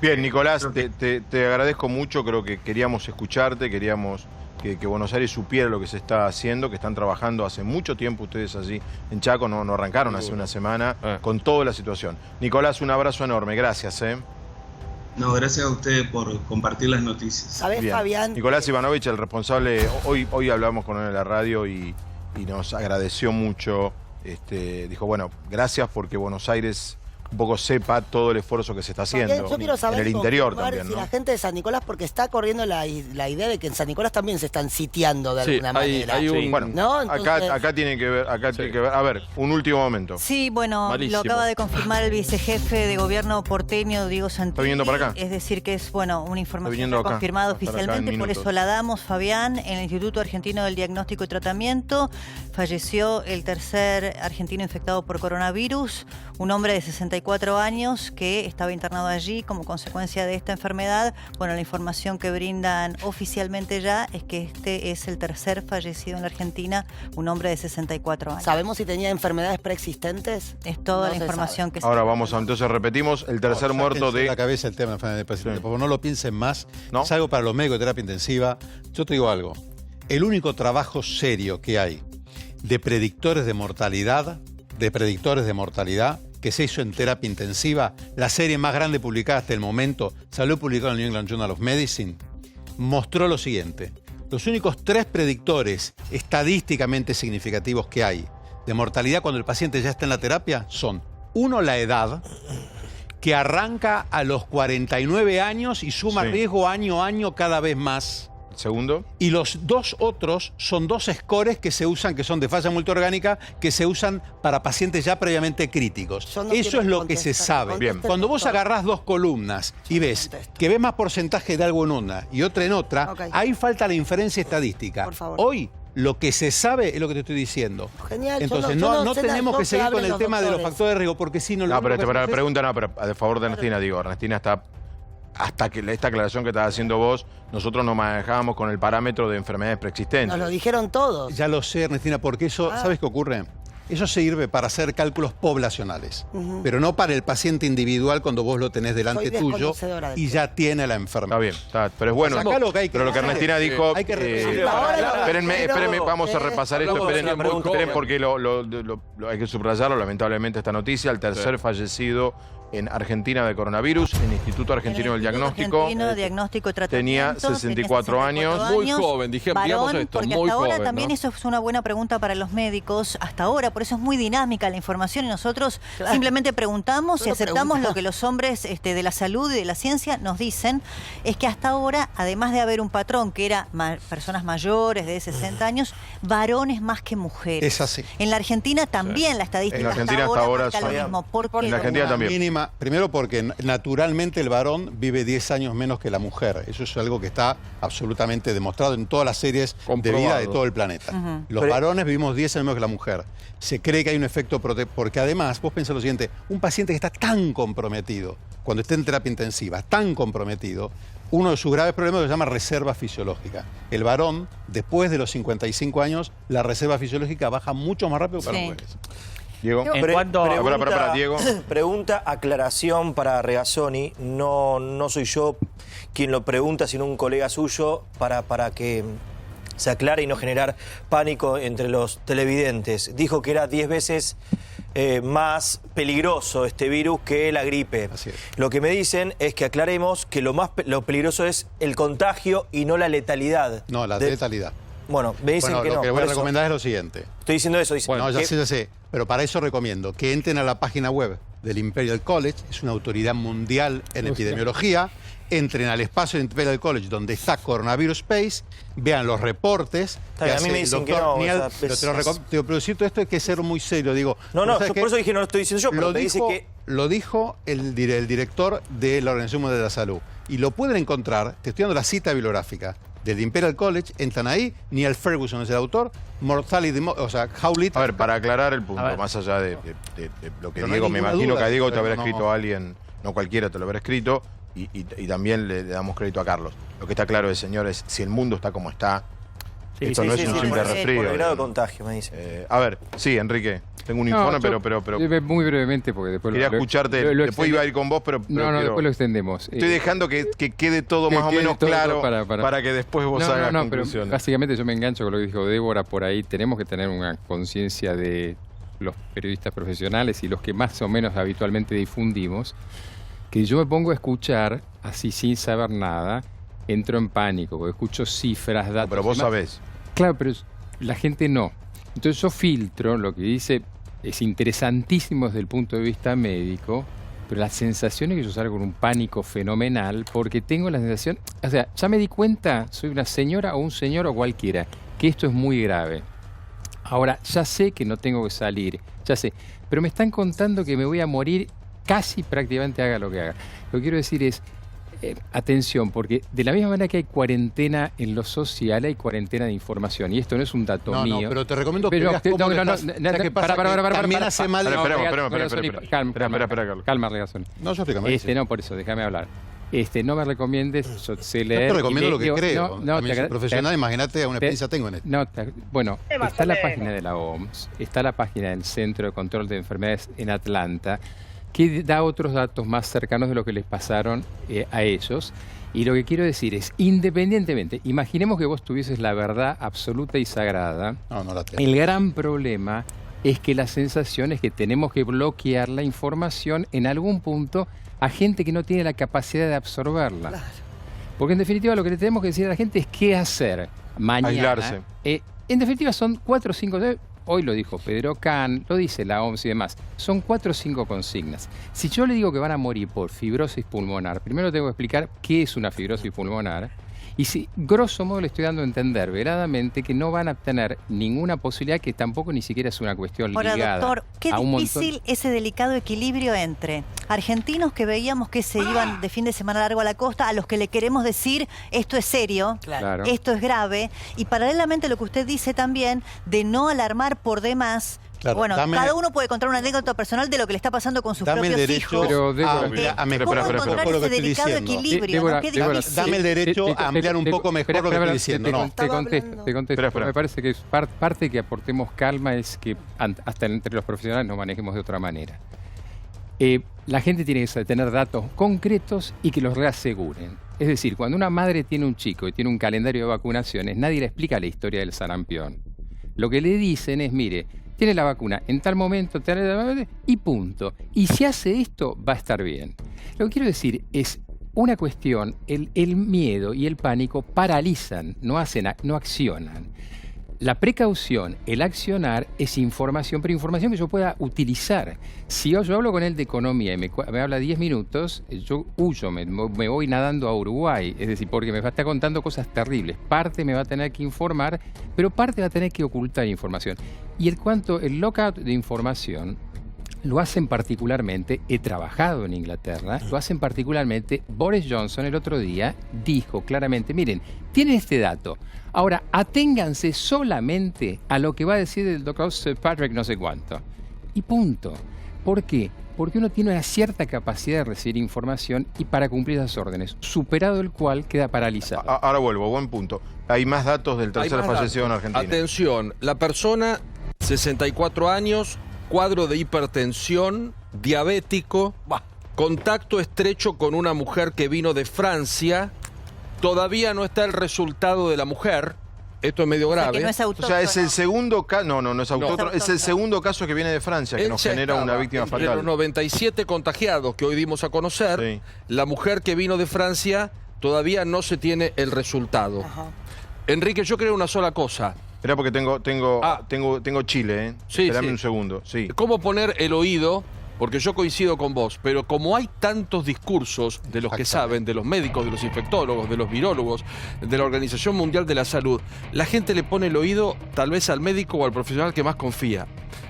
Bien, Nicolás, te agradezco mucho, creo que queríamos escucharte, queríamos que Buenos Aires supiera lo que se está haciendo, que están trabajando hace mucho tiempo ustedes allí en Chaco, no arrancaron hace una semana con toda la situación. Nicolás, un abrazo enorme, gracias. No, gracias a ustedes por compartir las noticias. ¿Sabés, Fabián? Nicolás Ivanovich, el responsable, hoy hablamos con él en la radio y nos agradeció mucho. Dijo, bueno, gracias porque Buenos Aires un poco sepa todo el esfuerzo que se está haciendo. Fabián, yo quiero saber en el interior confirmar también, si ¿no? la gente de San Nicolás, porque está corriendo la idea de que en San Nicolás también se están sitiando de alguna manera. Bueno, ¿no? Entonces, acá tiene que ver, a ver, un último momento. Sí, bueno, Malísimo. lo acaba de confirmar el vicejefe de gobierno porteño, Diego Santilli. ¿Está viniendo para acá? Es decir, que es, una información viniendo acá, confirmada para acá en oficialmente, por minutos. eso la damos, Fabián. En el Instituto Argentino del Diagnóstico y Tratamiento falleció el tercer argentino infectado por coronavirus, un hombre de 64 años que estaba internado allí como consecuencia de esta enfermedad. Bueno, la información que brindan oficialmente ya es que este es el tercer fallecido en la Argentina, un hombre de 64 años. ¿Sabemos si tenía enfermedades preexistentes? Es toda No la se información que se Ahora vamos entonces repetimos el tercer muerto de... la cabeza el tema de enfermedad preexistente. Por favor, no lo piensen más. Es algo para los médicos de terapia intensiva. Yo te digo algo. El único trabajo serio que hay de predictores de mortalidad, que se hizo en terapia intensiva, la serie más grande publicada hasta el momento, salió publicada en el New England Journal of Medicine, mostró lo siguiente. Los únicos 3 predictores estadísticamente significativos que hay de mortalidad cuando el paciente ya está en la terapia son, 1, la edad, que arranca a los 49 años y suma riesgo año a año cada vez más. Segundo. Y los 2 otros son 2 scores que se usan, que son de falla multiorgánica, que se usan para pacientes ya previamente críticos. Eso es lo que se sabe. Bien. Cuando vos agarrás 2 columnas y ves que ves más porcentaje de algo en una y otra en otra, ahí falta la inferencia estadística. Hoy lo que se sabe es lo que te estoy diciendo. Genial. Entonces yo no sé tenemos que seguir con el tema de los factores de riesgo, porque si no... No, pero la pregunta no, pero a favor de Ernestina, digo, Ernestina está... Hasta que esta aclaración que estás haciendo vos, nosotros nos manejábamos con el parámetro de enfermedades preexistentes. Nos lo dijeron todos. Ya lo sé, Ernestina, porque eso, ¿sabes qué ocurre? Eso sirve para hacer cálculos poblacionales, pero no para el paciente individual cuando vos lo tenés delante tuyo y ya tiene la enfermedad. Está bien, pero es bueno. Acá lo que hay que pero lo que hacer, Ernestina dijo... hay que espérenme, vamos a repasar esto. Esperen porque hay que subrayarlo, lamentablemente, esta noticia. El tercer fallecido en Argentina de coronavirus, en el Instituto Argentino del Diagnóstico. Argentino, Diagnóstico y Tenía Tratamiento. 64 años. Muy joven, digamos esto, porque muy hasta ahora joven, también ¿no? eso es una buena pregunta para los médicos. Hasta ahora, por eso es muy dinámica la información y nosotros simplemente preguntamos y aceptamos lo que los hombres de la salud y de la ciencia nos dicen. Es que hasta ahora, además de haber un patrón que era personas mayores de 60 años, varones más que mujeres. Es así. En la Argentina también la estadística En la Argentina hasta ahora marca lo mismo. ¿Por qué? En la Argentina también. Mínima, primero porque naturalmente el varón vive 10 años menos que la mujer. Eso es algo que está absolutamente demostrado en todas las series de vida de todo el planeta. Los varones vivimos 10 años menos que la mujer. Se cree que hay un efecto porque además, vos pensás lo siguiente, un paciente que está tan comprometido, cuando está en terapia intensiva, tan comprometido, uno de sus graves problemas se llama reserva fisiológica. El varón, después de los 55 años, la reserva fisiológica baja mucho más rápido que para las mujeres. Diego. Diego. Pregunta, aclaración para Regazzoni. No soy yo quien lo pregunta, sino un colega suyo, para que se aclare y no generar pánico entre los televidentes. Dijo que era 10 veces más peligroso este virus que la gripe. Lo que me dicen es que aclaremos que lo peligroso es el contagio y no la letalidad. No, la letalidad. Bueno, me dicen que no. Lo que voy a recomendar es lo siguiente. Estoy diciendo eso. Bueno, ya sé. Pero para eso recomiendo que entren a la página web del Imperial College, es una autoridad mundial en epidemiología. Entren al espacio del Imperial College donde está Coronavirus Space, vean los reportes. A mí me dicen que no. Pero cierto, esto hay que ser muy serio. Digo, no, yo por eso dije, no lo estoy diciendo yo, pero te dice que... Lo dijo el director de la Organización Mundial de la Salud. Y lo pueden encontrar, te estoy dando la cita bibliográfica del Imperial College, entran ahí, Neil Ferguson es el autor, Mortality, o sea, How Little... A ver, para aclarar el punto, más allá de lo que Diego, me imagino que a Diego te habrá escrito alguien, no cualquiera te lo habrá escrito, y también le damos crédito a Carlos. Lo que está claro, señores, si el mundo está como está, esto no es un simple resfrío. Por el grado de contagio, me dice. A ver, sí, Enrique, tengo un informe, pero muy brevemente, porque después quería escucharte, después iba a ir con vos, pero después lo extendemos. Estoy dejando que quede todo más o menos claro para que después vos hagas conclusiones. Pero básicamente yo me engancho con lo que dijo Débora por ahí. Tenemos que tener una conciencia de los periodistas profesionales y los que más o menos habitualmente difundimos, que yo me pongo a escuchar así sin saber nada, entro en pánico, porque escucho cifras, datos... No, pero vos sabés. Claro, pero la gente no. Entonces yo filtro, lo que dice es interesantísimo desde el punto de vista médico, pero la sensación es que yo salgo con un pánico fenomenal, porque tengo la sensación... O sea, ya me di cuenta, soy una señora o un señor o cualquiera, que esto es muy grave. Ahora, ya sé que no tengo que salir, ya sé, pero me están contando que me voy a morir casi prácticamente haga lo que haga. Lo que quiero decir es, atención, porque de la misma manera que hay cuarentena en lo social, hay cuarentena de información, y esto no es un dato mío. No, pero te recomiendo que veas cómo también hace mal... Espera, calma, Regazzoni. No, yo explícame. No, por eso, déjame hablar. No me recomiendes, yo sé leer... Yo te recomiendo lo que creo. También soy profesional, imagínate, una experiencia tengo en esto. Bueno, está la página de la OMS, está la página del Centro de Control de Enfermedades en Atlanta, que da otros datos más cercanos de lo que les pasaron a ellos. Y lo que quiero decir es, independientemente, imaginemos que vos tuvieses la verdad absoluta y sagrada. No la tengo. El gran problema es que la sensación es que tenemos que bloquear la información en algún punto a gente que no tiene la capacidad de absorberla. Claro. Porque en definitiva lo que le tenemos que decir a la gente es qué hacer mañana. Aislarse. En definitiva son 4 o 5... Hoy lo dijo Pedro Can, lo dice la OMS y demás. Son 4 o 5 consignas. Si yo le digo que van a morir por fibrosis pulmonar, primero tengo que explicar qué es una fibrosis pulmonar. Y si, grosso modo, le estoy dando a entender veladamente que no van a tener ninguna posibilidad, que tampoco ni siquiera es una cuestión ligada. Ahora, doctor, qué difícil ese delicado equilibrio entre argentinos que veíamos que se iban de fin de semana largo a la costa, a los que le queremos decir esto es serio, claro, esto es grave, y paralelamente lo que usted dice también de no alarmar por demás. Claro, bueno, cada uno puede contar una anécdota personal de lo que le está pasando con sus propios hijos. Pero, ¿cómo encontrar ese delicado equilibrio? Dame el derecho a ampliar un poco mejor lo que estoy diciendo. Te contesto. Me parece que parte que aportemos calma es que hasta entre los profesionales nos manejemos de otra manera. La gente tiene que tener datos concretos y que los reaseguren. Es decir, cuando una madre tiene un chico y tiene un calendario de vacunaciones, nadie le explica la historia del sarampión. Lo que le dicen es, mire, tiene la vacuna en tal momento, y punto. Y si hace esto, va a estar bien. Lo que quiero decir es una cuestión, el miedo y el pánico paralizan, no accionan. La precaución, el accionar, es información, pero información que yo pueda utilizar. Si yo hablo con él de economía y me habla 10 minutos, yo huyo, me voy nadando a Uruguay. Es decir, porque me va a estar contando cosas terribles. Parte me va a tener que informar, pero parte va a tener que ocultar información. Y el lockout de información lo hacen particularmente, he trabajado en Inglaterra, lo hacen particularmente, Boris Johnson el otro día dijo claramente, miren, tienen este dato, ahora aténganse solamente a lo que va a decir el doctor Sir Patrick no sé cuánto. Y punto. ¿Por qué? Porque uno tiene una cierta capacidad de recibir información y para cumplir esas órdenes, superado el cual queda paralizado. Ahora vuelvo, buen punto. Hay más datos del tercer fallecido en Argentina. Atención, la persona, 64 años, cuadro de hipertensión, diabético, contacto estrecho con una mujer que vino de Francia. Todavía no está el resultado de la mujer. Esto es medio grave. O sea, es el segundo caso. No es autóctono. Es el segundo caso que viene de Francia que nos genera una víctima fatal. De los 97 contagiados que hoy dimos a conocer, sí, la mujer que vino de Francia todavía no se tiene el resultado. Enrique, yo creo una sola cosa. Espera porque tengo Chile, ¿eh? Sí, Espérame un segundo. Sí. ¿Cómo poner el oído? Porque yo coincido con vos, pero como hay tantos discursos de los que saben, de los médicos, de los infectólogos, de los virólogos, de la Organización Mundial de la Salud, la gente le pone el oído tal vez al médico o al profesional que más confía.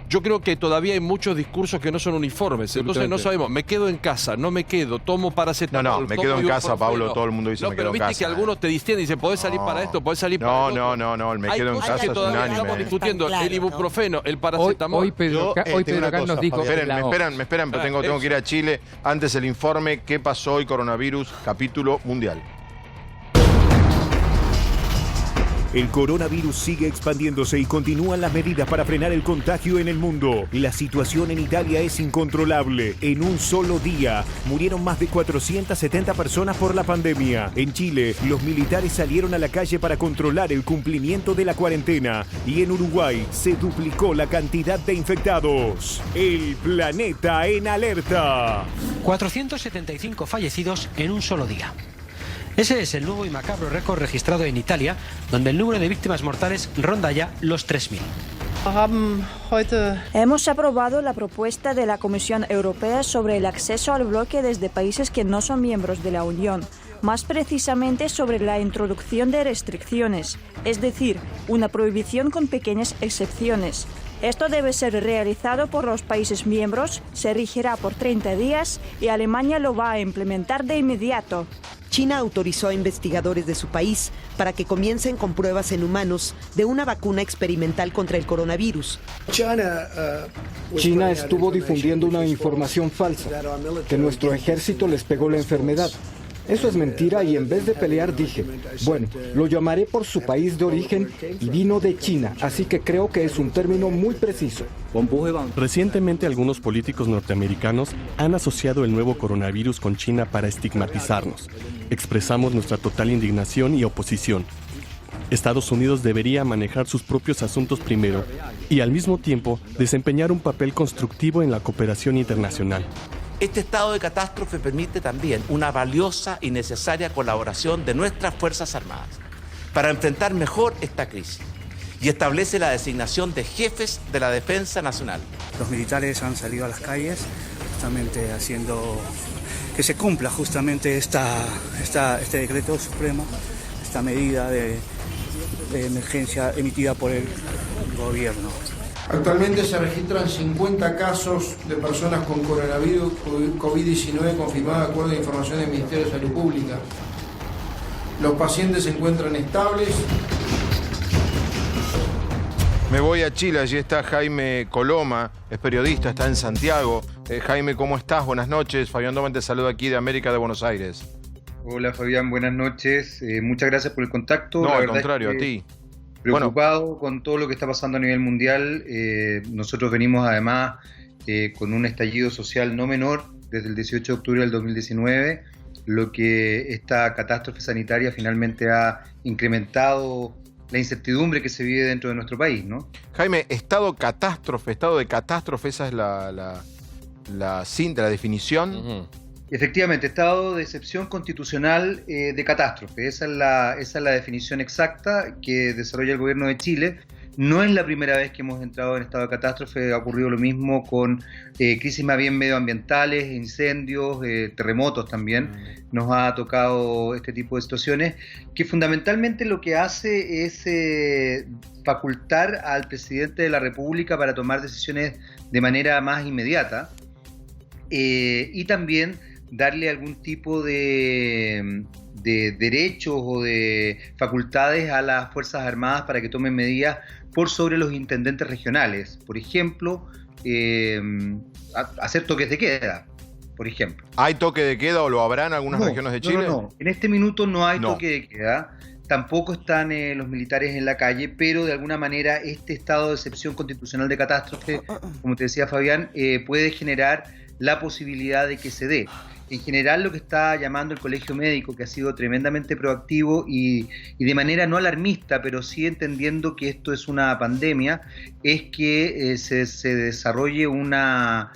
Yo creo que todavía hay muchos discursos que no son uniformes, entonces no sabemos, me quedo en casa, no me quedo, tomo paracetamol. No, me quedo en casa, Pablo, todo el mundo dice me quedo en casa. No, pero viste que algunos te distienden y dicen, podés salir para esto, podés salir para esto. No, me quedo en casa es unánime. Estamos discutiendo el ibuprofeno, el paracetamol. Hoy Pedro Gal nos dijo... Me esperan, pero tengo que ir a Chile. Antes el informe, ¿qué pasó hoy coronavirus? Capítulo mundial. El coronavirus sigue expandiéndose y continúan las medidas para frenar el contagio en el mundo. La situación en Italia es incontrolable. En un solo día murieron más de 470 personas por la pandemia. En Chile, los militares salieron a la calle para controlar el cumplimiento de la cuarentena. Y en Uruguay se duplicó la cantidad de infectados. El planeta en alerta. 475 fallecidos en un solo día. Ese es el nuevo y macabro récord registrado en Italia, donde el número de víctimas mortales ronda ya los 3.000. Hemos aprobado la propuesta de la Comisión Europea sobre el acceso al bloque desde países que no son miembros de la Unión, más precisamente sobre la introducción de restricciones, es decir, una prohibición con pequeñas excepciones. Esto debe ser realizado por los países miembros, se regirá por 30 días y Alemania lo va a implementar de inmediato. China autorizó a investigadores de su país para que comiencen con pruebas en humanos de una vacuna experimental contra el coronavirus. China estuvo difundiendo una información falsa, que nuestro ejército les pegó la enfermedad. Eso es mentira y en vez de pelear dije, bueno, lo llamaré por su país de origen y vino de China, así que creo que es un término muy preciso. Recientemente algunos políticos norteamericanos han asociado el nuevo coronavirus con China para estigmatizarnos. Expresamos nuestra total indignación y oposición. Estados Unidos debería manejar sus propios asuntos primero y al mismo tiempo desempeñar un papel constructivo en la cooperación internacional. Este estado de catástrofe permite también una valiosa y necesaria colaboración de nuestras Fuerzas Armadas para enfrentar mejor esta crisis y establece la designación de jefes de la defensa nacional. Los militares han salido a las calles justamente haciendo que se cumpla justamente este decreto supremo, esta medida de emergencia emitida por el gobierno. Actualmente se registran 50 casos de personas con coronavirus COVID-19 confirmados de acuerdo a información del Ministerio de Salud Pública. Los pacientes se encuentran estables. Me voy a Chile, allí está Jaime Coloma, es periodista, está en Santiago. Jaime, ¿cómo estás? Buenas noches. Fabián Domen te saluda aquí de América de Buenos Aires. Hola Fabián, buenas noches. Muchas gracias por el contacto. No, al contrario, a ti. Preocupado con todo lo que está pasando a nivel mundial. Nosotros venimos además con un estallido social no menor desde el 18 de octubre del 2019, lo que esta catástrofe sanitaria finalmente ha incrementado la incertidumbre que se vive dentro de nuestro país, ¿no? Jaime, estado de catástrofe, esa es la definición. Efectivamente, estado de excepción constitucional de catástrofe. Esa es la definición exacta que desarrolla el gobierno de Chile. No es la primera vez que hemos entrado en estado de catástrofe, ha ocurrido lo mismo con crisis más bien medioambientales, incendios, terremotos también. Nos ha tocado este tipo de situaciones que fundamentalmente lo que hace es facultar al presidente de la República para tomar decisiones de manera más inmediata y también darle algún tipo de derechos o de facultades a las Fuerzas Armadas para que tomen medidas por sobre los intendentes regionales. Por ejemplo, hacer toques de queda, por ejemplo. ¿Hay toque de queda o lo habrá en algunas regiones de Chile? No. En este minuto no hay toque de queda. Tampoco están los militares en la calle, pero de alguna manera este estado de excepción constitucional de catástrofe, como te decía Fabián, puede generar la posibilidad de que se dé. En general lo que está llamando el Colegio Médico, que ha sido tremendamente proactivo y de manera no alarmista, pero sí entendiendo que esto es una pandemia, es que se desarrolle una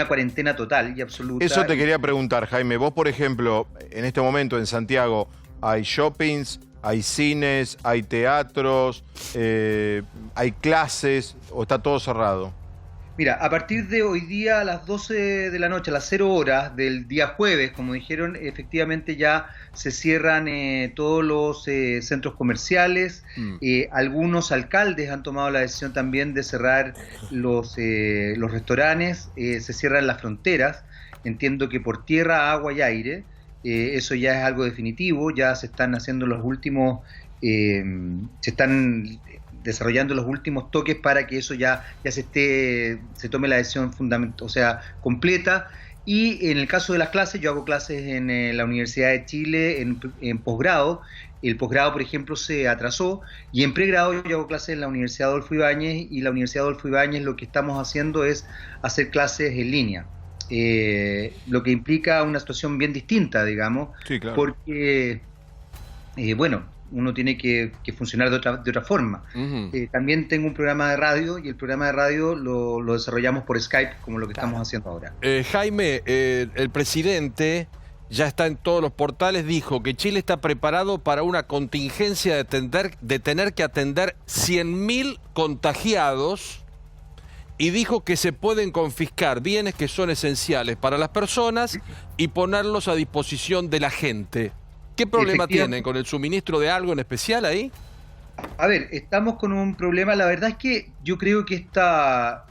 cuarentena total y absoluta. Eso te quería preguntar, Jaime. Vos, por ejemplo, en este momento en Santiago hay shoppings, ¿Hay cines, hay teatros, hay clases o está todo cerrado? Mira, a partir de hoy día a las 12 de la noche, a las 0 horas del día jueves, como dijeron, efectivamente ya se cierran todos los centros comerciales. Algunos alcaldes han tomado la decisión también de cerrar los restaurantes, se cierran las fronteras. Entiendo que por tierra, agua y aire. Eso ya es algo definitivo, ya se están haciendo los últimos, se están desarrollando los últimos toques para que eso ya se tome la decisión fundamental, o sea, completa. Y en el caso de las clases, yo hago clases en la Universidad de Chile en posgrado. El posgrado, por ejemplo, se atrasó, y en pregrado yo hago clases en la Universidad Adolfo Ibáñez, y la Universidad Adolfo Ibáñez lo que estamos haciendo es hacer clases en línea. Lo que implica una situación bien distinta, digamos, sí, claro. Porque, bueno, uno tiene que funcionar de otra forma. También tengo un programa de radio, y el programa de radio lo desarrollamos por Skype, como lo que estamos haciendo ahora. Jaime, el presidente ya está en todos los portales, dijo que Chile está preparado para una contingencia de tener que atender 100.000 contagiados, y dijo que se pueden confiscar bienes que son esenciales para las personas y ponerlos a disposición de la gente. ¿Qué problema tienen con el suministro de algo en especial ahí? A ver, estamos con un problema. La verdad es que yo creo que esta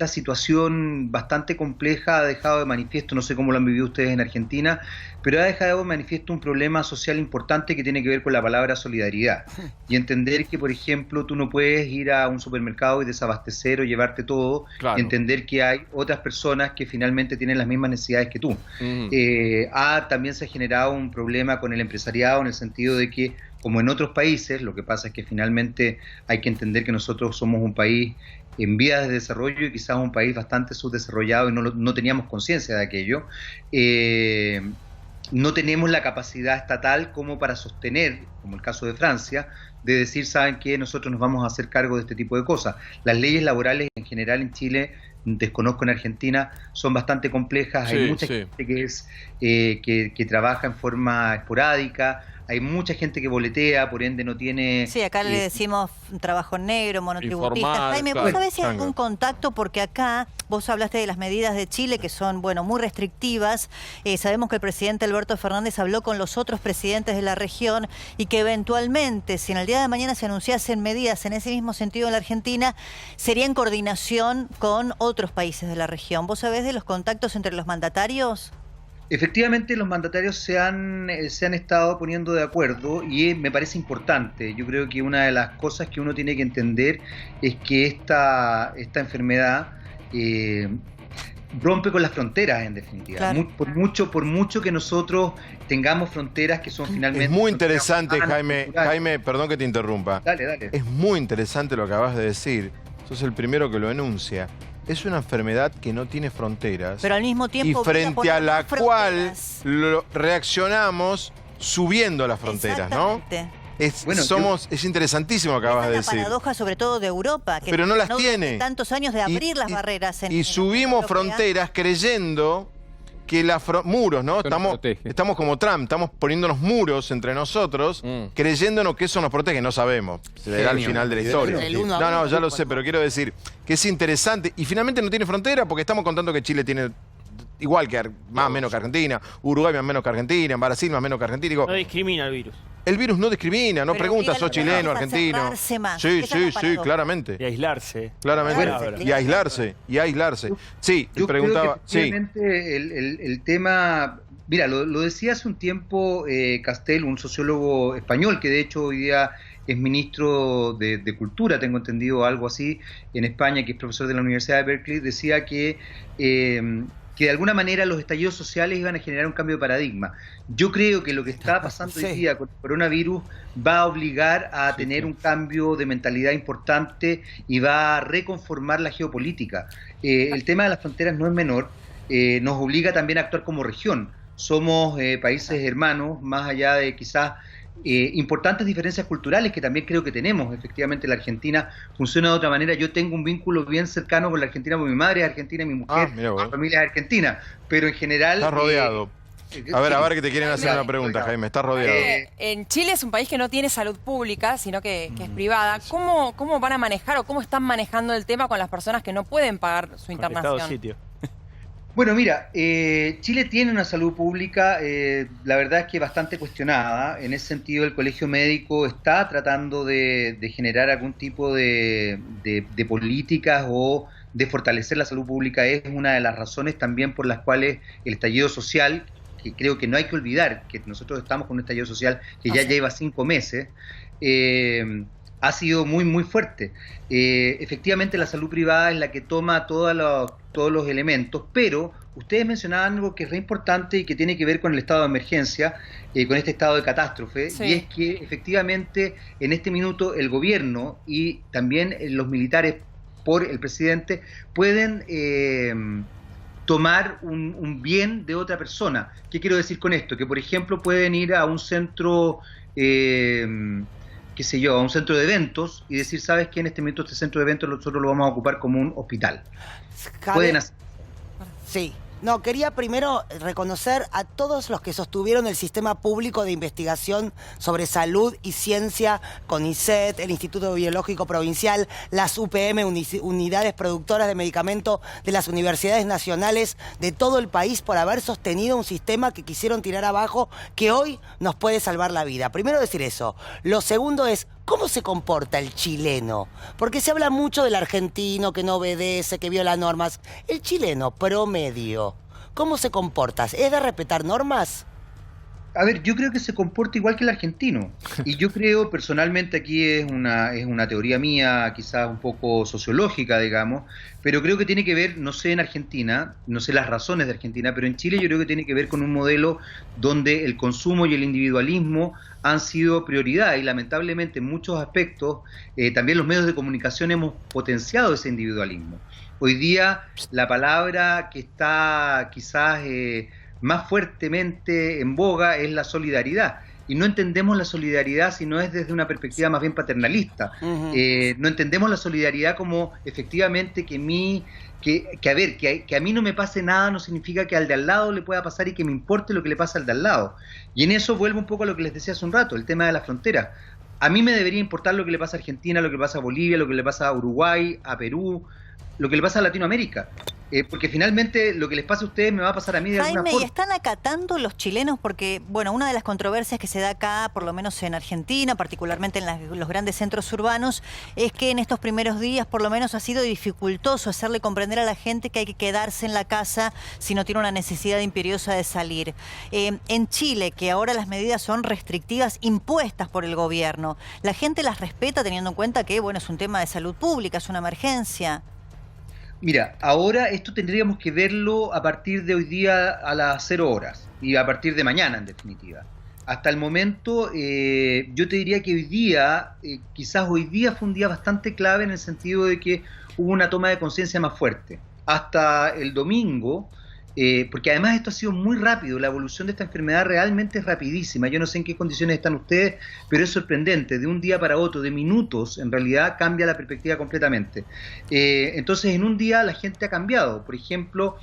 situación bastante compleja ha dejado de manifiesto, no sé cómo lo han vivido ustedes en Argentina, pero ha dejado de manifiesto un problema social importante que tiene que ver con la palabra solidaridad. Y entender que, por ejemplo, tú no puedes ir a un supermercado y desabastecer o llevarte todo, claro. Entender que hay otras personas que finalmente tienen las mismas necesidades que tú. También se ha generado un problema con el empresariado, en el sentido de que, como en otros países, lo que pasa es que finalmente hay que entender que nosotros somos un país en vías de desarrollo y quizás un país bastante subdesarrollado, y no teníamos conciencia de aquello. No tenemos la capacidad estatal como para sostener, como el caso de Francia, de decir, ¿saben qué? Nosotros nos vamos a hacer cargo de este tipo de cosas. Las leyes laborales en general en Chile, desconozco en Argentina, son bastante complejas. Hay mucha gente que trabaja en forma esporádica. Hay mucha gente que boletea, por ende no tiene... Sí, acá le decimos trabajo negro, monotributistas. Jaime, ¿vos sabés si hay algún contacto? Porque acá vos hablaste de las medidas de Chile, que son, bueno, muy restrictivas. Sabemos que el presidente Alberto Fernández habló con los otros presidentes de la región, y que eventualmente, si en el día de mañana se anunciasen medidas en ese mismo sentido en la Argentina, sería en coordinación con otros países de la región. ¿Vos sabés de los contactos entre los mandatarios? Efectivamente, los mandatarios se han estado poniendo de acuerdo, y me parece importante. Yo creo que una de las cosas que uno tiene que entender es que esta enfermedad rompe con las fronteras, en definitiva. Claro. Por mucho que nosotros tengamos fronteras que son finalmente... Es muy interesante, Jaime, perdón que te interrumpa. Dale. Es muy interesante lo que acabas de decir. Sos el primero que lo enuncia. Es una enfermedad que no tiene fronteras, pero al mismo tiempo, y frente a la cual reaccionamos subiendo las fronteras, ¿no? Es interesantísimo lo que acabas de decir. Es una paradoja, sobre todo de Europa, que pero no las tiene. Tantos años de abrir las barreras. Y subimos fronteras creyendo que muros, ¿no? Estamos como Trump, estamos poniéndonos muros entre nosotros, creyéndonos que eso nos protege. No sabemos, será el final de la historia. No, ya lo sé, pero quiero decir que es interesante, y finalmente no tiene frontera, porque estamos contando que Chile tiene igual que más o menos que Argentina, Uruguay más o menos que Argentina, Brasil más o menos que Argentina. No discrimina el virus. El virus no discrimina, no pregunta, ¿sos chileno, argentino? Sí, claramente. Y aislarse. Claramente. Y aislarse. Sí, yo preguntaba. Creo que el tema. Mira, lo decía hace un tiempo Castel, un sociólogo español, que de hecho hoy día es ministro de Cultura, tengo entendido, algo así, en España, que es profesor de la Universidad de Berkeley. Decía que de alguna manera los estallidos sociales iban a generar un cambio de paradigma. Yo creo que lo que está pasando hoy día con el coronavirus va a obligar a tener un cambio de mentalidad importante, y va a reconformar la geopolítica. El tema de las fronteras no es menor, nos obliga también a actuar como región. Somos países hermanos, más allá de quizás importantes diferencias culturales que también creo que tenemos. Efectivamente, la Argentina funciona de otra manera. Yo tengo un vínculo bien cercano con la Argentina, porque mi madre es argentina y mi mujer, mi familia es argentina, pero en general... Estás rodeado. A ver que te quieren hacer una pregunta, Jaime, estás rodeado. En Chile es un país que no tiene salud pública, sino que es privada. ¿Cómo van a manejar o cómo están manejando el tema con las personas que no pueden pagar su internación? Bueno, mira, Chile tiene una salud pública, la verdad es que bastante cuestionada. En ese sentido, el Colegio Médico está tratando de generar algún tipo de políticas o de fortalecer la salud pública. Es una de las razones también por las cuales el estallido social, que creo que no hay que olvidar, que nosotros estamos con un estallido social que ya lleva 5 meses, ha sido muy, muy fuerte. Efectivamente, la salud privada es la que toma todos los elementos, pero ustedes mencionaban algo que es re importante y que tiene que ver con el estado de emergencia, con este estado de catástrofe, sí. Y es que efectivamente en este minuto el gobierno y también los militares por el presidente pueden tomar un bien de otra persona. ¿Qué quiero decir con esto? Que por ejemplo pueden ir a un centro qué sé yo, a un centro de eventos y decir, ¿sabes qué? En este momento este centro de eventos nosotros lo vamos a ocupar como un hospital. Pueden hacer... Sí. No, quería primero reconocer a todos los que sostuvieron el sistema público de investigación sobre salud y ciencia, CONICET, el Instituto Biológico Provincial, las UPM, unidades productoras de medicamento de las universidades nacionales de todo el país por haber sostenido un sistema que quisieron tirar abajo, que hoy nos puede salvar la vida. Primero decir eso. Lo segundo es, ¿cómo se comporta el chileno? Porque se habla mucho del argentino que no obedece, que viola normas. El chileno promedio, ¿cómo se comporta? ¿Es de respetar normas? A ver, yo creo que se comporta igual que el argentino. Y yo creo, personalmente, aquí es una teoría mía, quizás un poco sociológica, digamos, pero creo que tiene que ver, no sé en Argentina, no sé las razones de Argentina, pero en Chile yo creo que tiene que ver con un modelo donde el consumo y el individualismo han sido prioridad y lamentablemente en muchos aspectos también los medios de comunicación hemos potenciado ese individualismo. Hoy día la palabra que está quizás más fuertemente en boga es la solidaridad. Y no entendemos la solidaridad si no es desde una perspectiva más bien paternalista. No entendemos la solidaridad como efectivamente que a mí no me pase nada no significa que al de al lado le pueda pasar y que me importe lo que le pasa al de al lado. Y en eso vuelvo un poco a lo que les decía hace un rato, el tema de la frontera. A mí me debería importar lo que le pasa a Argentina, lo que le pasa a Bolivia, lo que le pasa a Uruguay, a Perú, lo que le pasa a Latinoamérica. Porque finalmente lo que les pasa a ustedes me va a pasar a mí de alguna forma. Jaime, ¿y están acatando los chilenos? Porque, bueno, una de las controversias que se da acá, por lo menos en Argentina, particularmente en los grandes centros urbanos, es que en estos primeros días, por lo menos, ha sido dificultoso hacerle comprender a la gente que hay que quedarse en la casa si no tiene una necesidad imperiosa de salir. En Chile, que ahora las medidas son restrictivas impuestas por el gobierno, ¿la gente las respeta teniendo en cuenta que, bueno, es un tema de salud pública, es una emergencia? Mira, ahora esto tendríamos que verlo a partir de hoy día a las 0 horas y a partir de mañana, en definitiva. Hasta el momento, yo te diría que hoy día, quizás hoy día fue un día bastante clave en el sentido de que hubo una toma de conciencia más fuerte. Hasta el domingo, porque además esto ha sido muy rápido, la evolución de esta enfermedad realmente es rapidísima. Yo no sé en qué condiciones están ustedes, pero es sorprendente, de un día para otro, de minutos, en realidad cambia la perspectiva completamente. Entonces en un día la gente ha cambiado. Por ejemplo,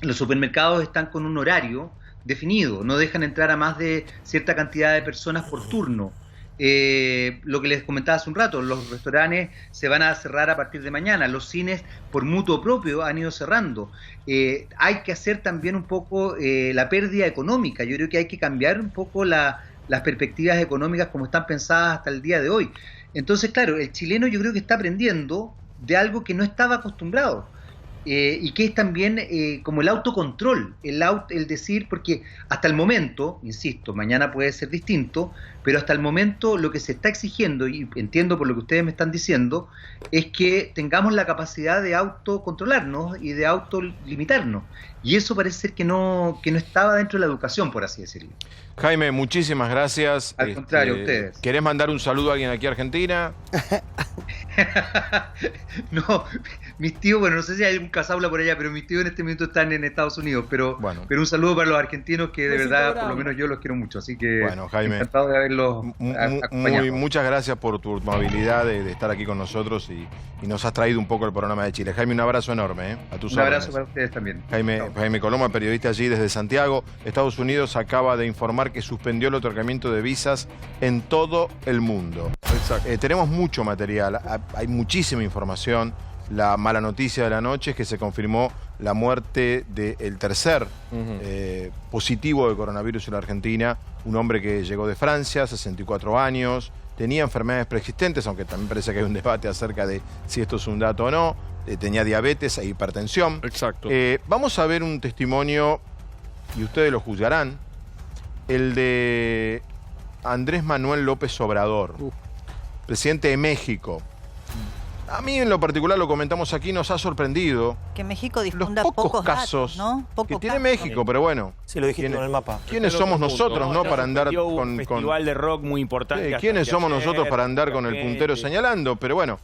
los supermercados están con un horario definido, no dejan entrar a más de cierta cantidad de personas por turno. Lo que les comentaba hace un rato, los restaurantes se van a cerrar a partir de mañana, los cines por mutuo propio han ido cerrando. Hay que hacer también un poco la pérdida económica. Yo creo que hay que cambiar un poco las perspectivas económicas como están pensadas hasta el día de hoy. Entonces, claro, el chileno yo creo que está aprendiendo de algo que no estaba acostumbrado. Y que es también como el autocontrol, el decir, porque hasta el momento, insisto, mañana puede ser distinto, pero hasta el momento lo que se está exigiendo, y entiendo por lo que ustedes me están diciendo, es que tengamos la capacidad de autocontrolarnos y de autolimitarnos. Y eso parece ser que no estaba dentro de la educación, por así decirlo. Jaime, muchísimas gracias. Al contrario, ustedes. ¿Querés mandar un saludo a alguien aquí a Argentina? No, mis tíos, bueno, no sé si hay un casaula por allá, pero mis tíos en este momento están en Estados Unidos, pero un saludo para los argentinos que de verdad, por lo menos yo los quiero mucho, así que bueno, Jaime, encantado de haberlos acompañado. Muchas gracias por tu amabilidad de estar aquí con nosotros y nos has traído un poco el panorama de Chile. Jaime, un abrazo enorme, a tus órdenes. Un abrazo para ustedes también. Jaime Coloma, periodista allí desde Santiago. Estados Unidos acaba de informar que suspendió el otorgamiento de visas en todo el mundo. Tenemos mucho material, hay muchísima información. La mala noticia de la noche es que se confirmó la muerte del tercer positivo de coronavirus en la Argentina, un hombre que llegó de Francia, 64 años, tenía enfermedades preexistentes, aunque también parece que hay un debate acerca de si esto es un dato o no, tenía diabetes e hipertensión. Exacto. Vamos a ver un testimonio, y ustedes lo juzgarán, el de Andrés Manuel López Obrador, presidente de México. A mí en lo particular, lo comentamos aquí, nos ha sorprendido que México difunda los pocos datos, casos ¿no? que tiene México, pero bueno. Sí, lo dijiste con el mapa. ¿Quiénes somos nosotros, no, para andar con un festival de rock muy importante? ¿Quiénes somos nosotros para andar con el puntero señalando? Pero bueno,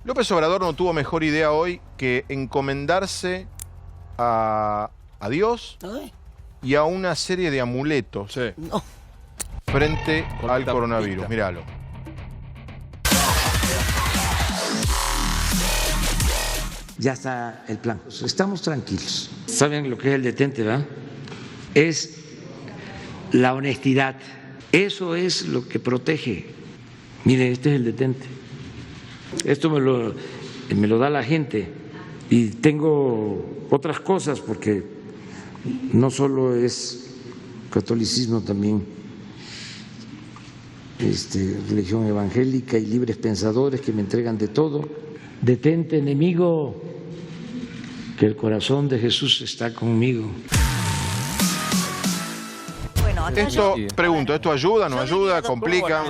López Obrador no tuvo mejor idea hoy que encomendarse a Dios y a una serie de amuletos frente al coronavirus. Míralo. Ya está el plan. Estamos tranquilos. ¿Saben lo que es el detente, verdad? Es la honestidad. Eso es lo que protege. Mire, este es el detente. Esto me lo da la gente. Y tengo otras cosas porque no solo es catolicismo, también religión evangélica y libres pensadores que me entregan de todo. Detente, enemigo, que el corazón de Jesús está conmigo. Bueno, esto, pregunto, ¿esto ayuda, no ayuda, complica?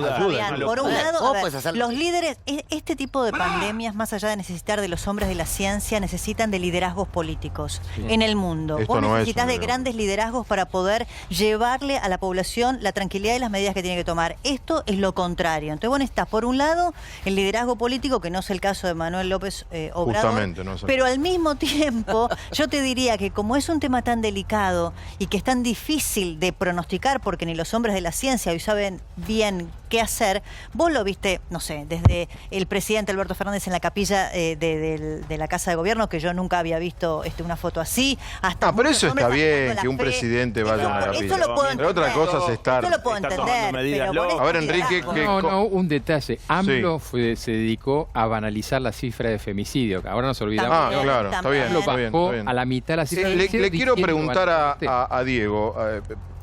Por un lado, los líderes, este tipo de pandemias, más allá de necesitar de los hombres de la ciencia, necesitan de liderazgos políticos en el mundo. Vos necesitas de grandes liderazgos para poder llevarle a la población la tranquilidad y las medidas que tiene que tomar. Esto es lo contrario. Entonces vos necesitas, por un lado, el liderazgo político, que no es el caso de Manuel López Obrador, justamente, no es pero al mismo tiempo, yo te diría que como es un tema tan delicado y que es tan difícil de pronosticar, porque ni los hombres de la ciencia hoy saben bien qué hacer, vos lo viste, no sé, desde el presidente Alberto Fernández en la capilla de la Casa de Gobierno, que yo nunca había visto una foto así, hasta pero eso está bien, que un presidente vaya a una capilla. Eso lo puedo entender. Pero otra cosa es estar... Yo lo puedo entender. A ver, Enrique... No, un detalle. AMLO se dedicó a banalizar la cifra de femicidio, que ahora nos olvidamos. Claro, está bien. Lo bajó a la mitad la cifra de femicidio. Le quiero preguntar a Diego,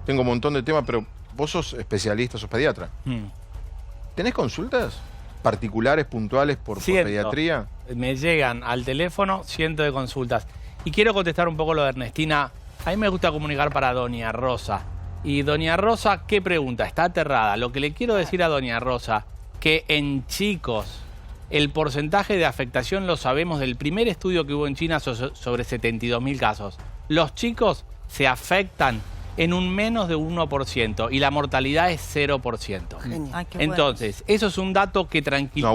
tengo un montón de temas, pero vos sos especialista, sos pediatra. ¿Tenés consultas particulares, puntuales por pediatría? Me llegan al teléfono cientos de consultas. Y quiero contestar un poco lo de Ernestina. A mí me gusta comunicar para doña Rosa. Y doña Rosa, ¿qué pregunta? Está aterrada. Lo que le quiero decir a doña Rosa, que en chicos el porcentaje de afectación lo sabemos del primer estudio que hubo en China sobre 72.000 casos. Los chicos se afectan en un menos de 1% y la mortalidad es 0%. Ay, Entonces, eso es un dato que tranquiliza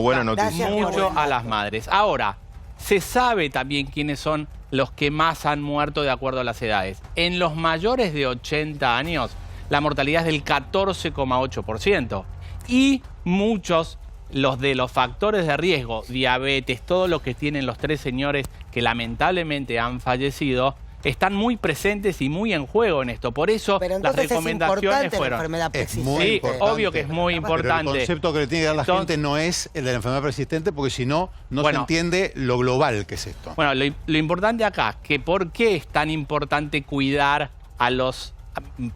mucho a las madres. Ahora, se sabe también quiénes son los que más han muerto de acuerdo a las edades. En los mayores de 80 años, la mortalidad es del 14,8%. Y muchos, los de los factores de riesgo, diabetes, todo lo que tienen los tres señores que lamentablemente han fallecido, están muy presentes y muy en juego en esto. Por eso las recomendaciones fueron... Sí, obvio que es muy importante. Pero el concepto que le tiene que dar la gente no es el de la enfermedad persistente, porque si no, no se entiende lo global que es esto. Bueno, lo importante acá, que por qué es tan importante cuidar a las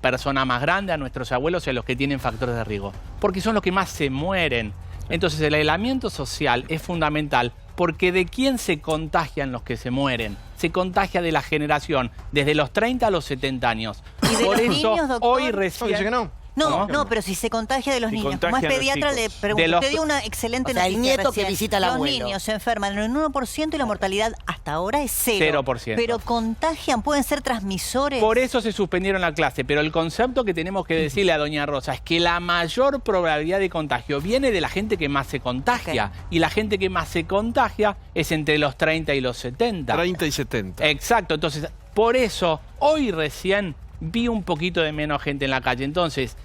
personas más grandes, a nuestros abuelos y a los que tienen factores de riesgo. Porque son los que más se mueren. Entonces el aislamiento social es fundamental, porque ¿de quién se contagian los que se mueren? Se contagia de la generación, desde los 30 a los 70 años. ¿Y de por los eso niños, doctor? hoy recién... No, dice que no. No, pero si se contagia de los Si niños. Como es contagian los pediatra, le chicos. pregunto. Usted dio una excelente O sea, el noticia nieto que recién. visita al Los abuelo. niños se enferman en un 1% y la mortalidad hasta ahora es 0. 0%. Pero contagian, pueden ser transmisores. Por eso se suspendieron la clase, pero el concepto que tenemos que decirle a doña Rosa es que la mayor probabilidad de contagio viene de la gente que más se contagia. Y la gente que más se contagia es entre los 30 y los 70. 30 y 70. Exacto, entonces, por eso, hoy recién vi un poquito de menos gente en la calle. Entonces,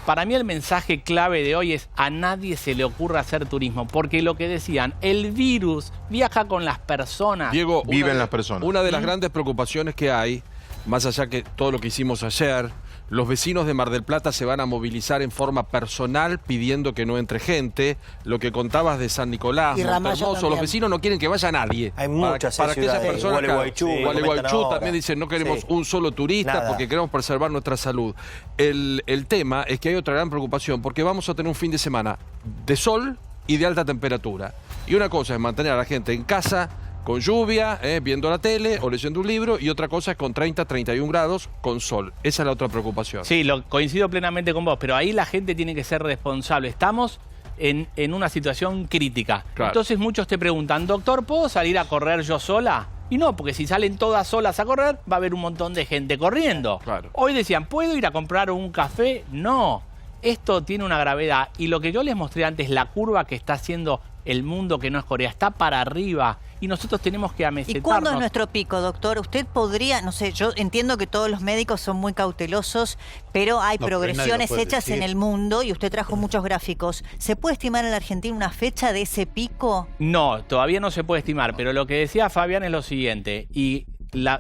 para mí el mensaje clave de hoy es: a nadie se le ocurra hacer turismo, porque lo que decían, el virus viaja con las personas. Diego, Viven las personas. Una de las grandes preocupaciones que hay, más allá que todo lo que hicimos ayer, los vecinos de Mar del Plata se van a movilizar en forma personal pidiendo que no entre gente. Lo que contabas de San Nicolás, Y Ramallo Montehermoso, también. los vecinos no quieren que vaya nadie. Hay muchas para que esas ciudades. personas, Gualeguaychú, Gualeguaychú ahora. también dicen no queremos Sí. un solo turista Nada. porque queremos preservar nuestra salud. El tema es que hay otra gran preocupación porque vamos a tener un fin de semana de sol y de alta temperatura. Y una cosa es mantener a la gente en casa con lluvia, viendo la tele o leyendo un libro, y otra cosa es con 30, 31 grados con sol. Esa es la otra preocupación. Sí, coincido plenamente con vos, pero ahí la gente tiene que ser responsable. Estamos en una situación crítica. Claro. Entonces muchos te preguntan, doctor, ¿puedo salir a correr yo sola? Y no, porque si salen todas solas a correr, va a haber un montón de gente corriendo. Claro. Hoy decían, ¿puedo ir a comprar un café? No. Esto tiene una gravedad. Y lo que yo les mostré antes, la curva que está haciendo el mundo que no es Corea, está para arriba. Y nosotros tenemos que amesetarnos. ¿Y cuándo es nuestro pico, doctor? Usted podría, no sé, yo entiendo que todos los médicos son muy cautelosos, pero hay No, pero nadie lo progresiones puede hechas decir. en el mundo y usted trajo muchos gráficos. ¿Se puede estimar en la Argentina una fecha de ese pico? No, todavía no se puede estimar, pero lo que decía Fabián es lo siguiente, y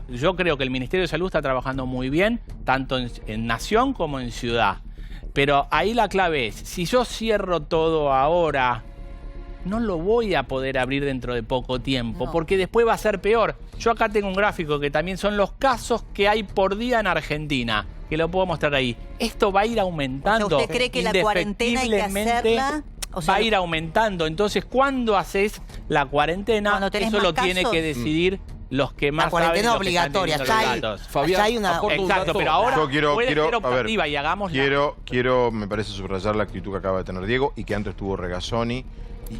yo creo que el Ministerio de Salud está trabajando muy bien, tanto en nación como en ciudad. Pero ahí la clave es, si yo cierro todo ahora, no lo voy a poder abrir dentro de poco tiempo, porque después va a ser peor. Yo acá tengo un gráfico que también son los casos que hay por día en Argentina, que lo puedo mostrar ahí. Esto va a ir aumentando. O sea, ¿usted cree que la cuarentena hay que Indefectiblemente hacerla? O sea, va a ir aumentando. Entonces, ¿cuándo haces la cuarentena? Cuando tenés Eso más lo tiene casos. que decidir los que más La cuarentena saben, los que están obligatoria, teniendo ya los hay- datos. Fabián, ya hay una- aporta un Exacto, dato. pero ahora Yo quiero, puede ser a ver, optativa y hagámosla. quiero, me parece subrayar la actitud que acaba de tener Diego y que antes tuvo Regazzoni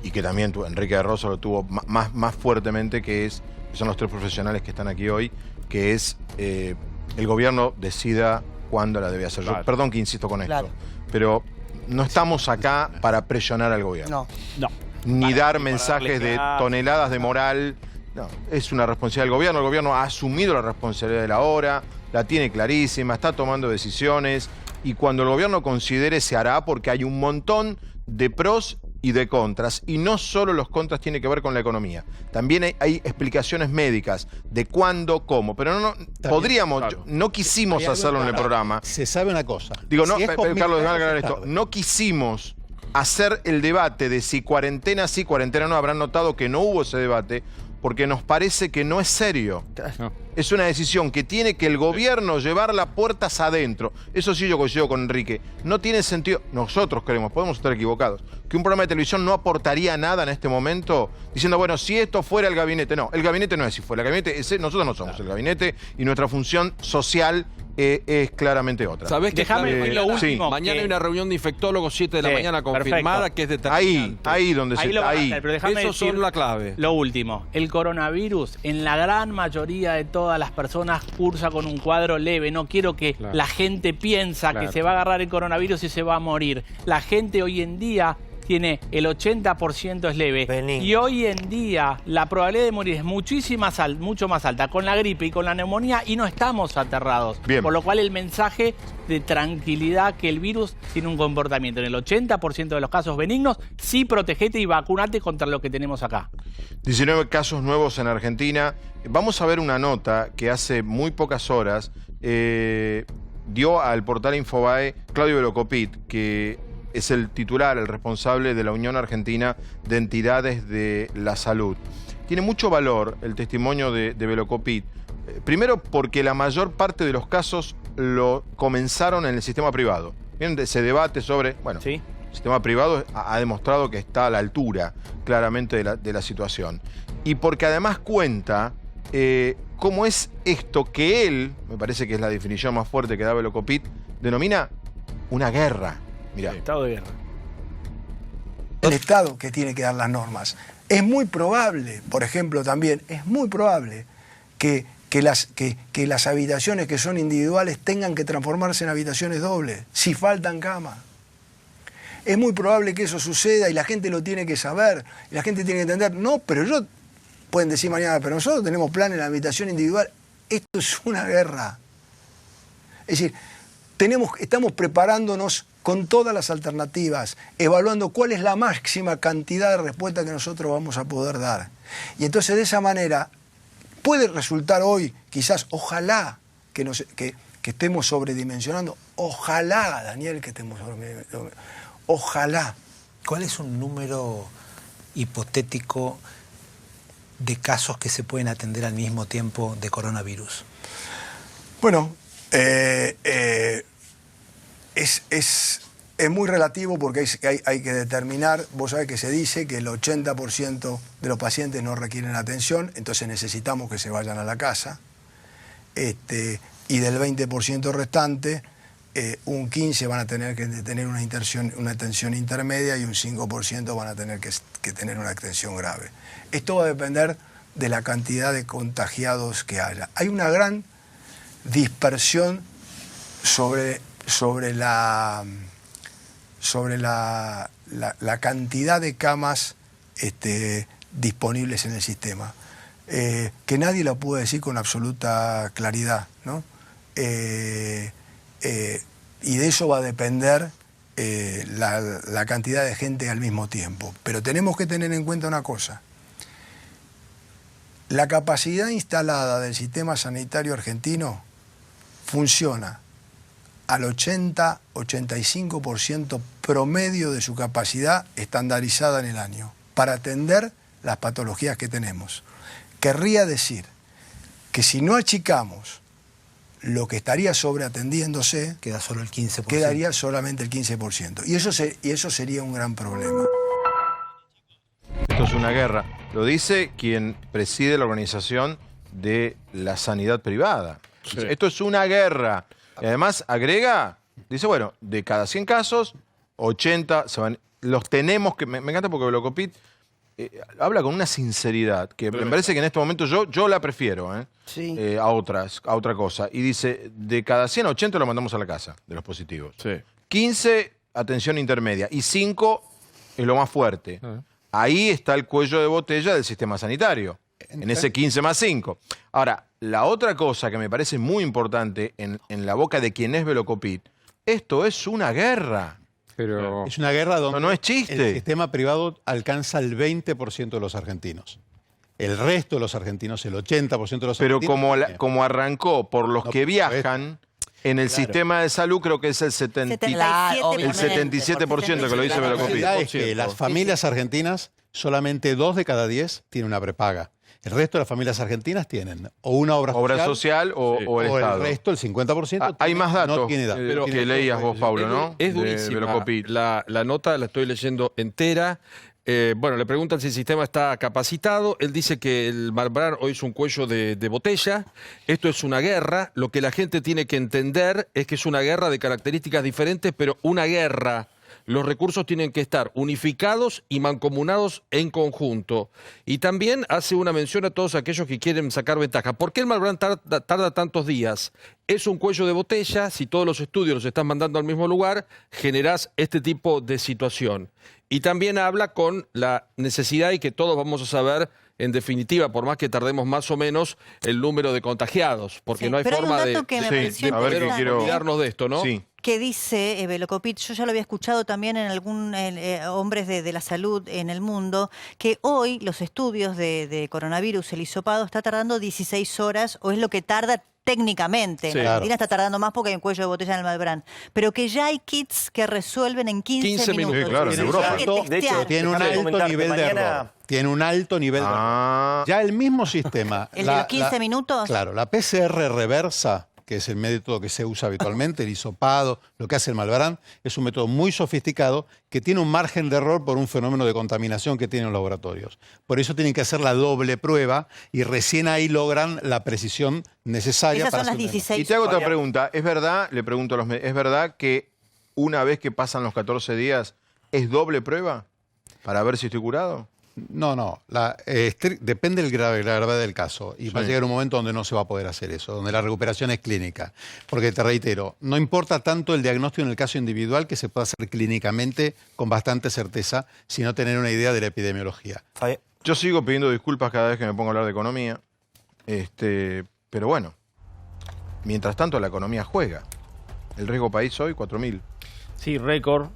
y que también Enrique de Rosa lo tuvo más fuertemente, que son los tres profesionales que están aquí hoy, que es el gobierno decida cuándo la debe hacer. Claro. Yo, perdón que insisto con esto, Claro. pero no estamos acá para presionar al gobierno. No. Ni Para dar mensajes darle de clase. toneladas de moral. No, es una responsabilidad del gobierno. El gobierno ha asumido la responsabilidad de la hora, la tiene clarísima, está tomando decisiones, y cuando el gobierno considere se hará, porque hay un montón de pros y de contras, y no solo los contras tienen que ver con la economía, también hay explicaciones médicas de cuándo, cómo, pero podríamos, claro. no quisimos Hay algo hacerlo en el claro. programa. Se sabe una cosa. Digo, no, Si es con Carlos, déjame mil aclarar pesos, esto. tarde. No quisimos hacer el debate de si cuarentena sí, cuarentena no. Habrán notado que no hubo ese debate porque nos parece que no es serio. No. Es una decisión que tiene que el gobierno llevar las puertas adentro. Eso sí, yo coincido con Enrique. No tiene sentido, nosotros creemos, podemos estar equivocados, que un programa de televisión no aportaría nada en este momento diciendo, bueno, si esto fuera el gabinete. No, el gabinete no es si fuera. El gabinete nosotros no somos el gabinete, y nuestra función social es claramente otra. ¿Sabés qué? Déjame clave? decir lo último, Mañana que- hay una reunión de infectólogos 7 de la Sí, mañana perfecto. confirmada, que es determinante. Ahí donde Ahí se lo van a ahí. hacer, pero déjame Esos decir son la clave. Lo último, el coronavirus en la gran mayoría de todas las personas cursa con un cuadro leve. No quiero que Claro. la gente piensa Claro. que se va a agarrar el coronavirus y se va a morir. La gente hoy en día tiene el 80% es leve. Benigno. Y hoy en día la probabilidad de morir es mucho más alta con la gripe y con la neumonía, y no estamos aterrados. Bien. Por lo cual el mensaje de tranquilidad, que el virus tiene un comportamiento en el 80% de los casos benignos, sí protegete y vacunate contra lo que tenemos acá. 19 casos nuevos en Argentina. Vamos a ver una nota que hace muy pocas horas dio al portal Infobae Claudio Velocopit, que es el titular, el responsable de la Unión Argentina de Entidades de la Salud. Tiene mucho valor el testimonio de Velocopit. Primero porque la mayor parte de los casos lo comenzaron en el sistema privado. Bien, ese debate sobre, bueno, Sí. el sistema privado ha demostrado que está a la altura claramente de la situación. Y porque además cuenta cómo es esto que él, me parece que es la definición más fuerte que da Velocopit, denomina una guerra. Mirá. Estado de guerra. El Estado que tiene que dar las normas. Es muy probable, por ejemplo, también, es muy probable que las habitaciones que son individuales tengan que transformarse en habitaciones dobles, si faltan camas. Es muy probable que eso suceda y la gente lo tiene que saber, y la gente tiene que entender. No, pero pueden decir mañana, pero nosotros tenemos plan en la habitación individual. Esto es una guerra. Es decir, estamos preparándonos con todas las alternativas, evaluando cuál es la máxima cantidad de respuesta que nosotros vamos a poder dar. Y entonces de esa manera puede resultar hoy, quizás, ojalá que estemos sobredimensionando, ojalá, Daniel, que estemos sobredimensionando, ojalá. ¿Cuál es un número hipotético de casos que se pueden atender al mismo tiempo de coronavirus? Bueno, es muy relativo porque hay que determinar. Vos sabés que se dice que el 80% de los pacientes no requieren atención, entonces necesitamos que se vayan a la casa. Y del 20% restante, un 15% van a tener que tener una atención intermedia y un 5% van a tener que tener una atención grave. Esto va a depender de la cantidad de contagiados que haya. Hay una gran dispersión sobre la cantidad de camas disponibles en el sistema, que nadie lo puede decir con absoluta claridad, ¿no? Y de eso va a depender la cantidad de gente al mismo tiempo. Pero tenemos que tener en cuenta una cosa. La capacidad instalada del sistema sanitario argentino funciona al 80-85% promedio de su capacidad estandarizada en el año para atender las patologías que tenemos. Querría decir que si no achicamos lo que estaría sobreatendiéndose, queda solo el 15%. Quedaría solamente el 15%. Y eso sería un gran problema. Esto es una guerra. Lo dice quien preside la organización de la sanidad privada. Sí. Esto es una guerra. Y además agrega, dice, bueno, de cada 100 casos, 80 se van. Los tenemos que... Me encanta porque Velocopit habla con una sinceridad que me parece que en este momento yo la prefiero sí. a otra cosa. Y dice, de cada 100, 80 lo mandamos a la casa, de los positivos. Sí. 15, atención intermedia. Y 5 es lo más fuerte. Ahí está el cuello de botella del sistema sanitario. En ese 15 más 5. Ahora, la otra cosa que me parece muy importante en la boca de quien es Velocopit, esto es una guerra. Pero es una guerra donde no es chiste. El sistema privado alcanza el 20% de los argentinos. El resto de los argentinos, el 80% de los argentinos... Pero como arrancó por los que viajan, en el sistema de salud creo que es el 77% que lo dice Velocopit. La verdad es que las familias argentinas, solamente 2 de cada 10 tienen una prepaga. El resto de las familias argentinas tienen o una obra social o el Estado. El resto, el 50%. Hay más datos no tiene edad. que leías vos, Pablo, ¿no? Es durísima. La nota la estoy leyendo entera. Bueno, le preguntan si el sistema está capacitado. Él dice que el Malbrán hoy es un cuello de botella. Esto es una guerra. Lo que la gente tiene que entender es que es una guerra de características diferentes, pero una guerra. Los recursos tienen que estar unificados y mancomunados en conjunto. Y también hace una mención a todos aquellos que quieren sacar ventaja. ¿Por qué el Malbrán tarda tantos días? Es un cuello de botella. Si todos los estudios los están mandando al mismo lugar, generás este tipo de situación. Y también habla con la necesidad y que todos vamos a saber, en definitiva, por más que tardemos más o menos, el número de contagiados. Porque no hay forma de olvidarnos de esto, ¿no? Sí. Que dice Velocopit, yo ya lo había escuchado también en algún hombres de la salud en el mundo, que hoy los estudios de coronavirus, el hisopado, está tardando 16 horas, o es lo que tarda técnicamente. Sí, en Argentina está tardando más porque hay un cuello de botella en el Malbrán. Pero que ya hay kits que resuelven en 15 minutos. Sí, claro, en Europa. De hecho, tiene un alto nivel de error. Tiene un alto nivel de error. Ya el mismo sistema. ¿El de los 15 minutos? Claro, la PCR reversa, que es el método que se usa habitualmente, el hisopado, lo que hace el Malbrán, es un método muy sofisticado que tiene un margen de error por un fenómeno de contaminación que tienen los laboratorios. Por eso tienen que hacer la doble prueba y recién ahí logran la precisión necesaria. Esas para son las 16. Y te hago otra pregunta. ¿Es verdad, le pregunto a los medios, es verdad que una vez que pasan los 14 días, ¿es doble prueba para ver si estoy curado? No. Depende de la gravedad del caso. Y va a llegar un momento donde no se va a poder hacer eso, donde la recuperación es clínica. Porque te reitero, no importa tanto el diagnóstico en el caso individual, que se pueda hacer clínicamente con bastante certeza, sino tener una idea de la epidemiología. Yo sigo pidiendo disculpas cada vez que me pongo a hablar de economía. Pero bueno, mientras tanto la economía juega. El riesgo país hoy, 4.000. Sí, récord.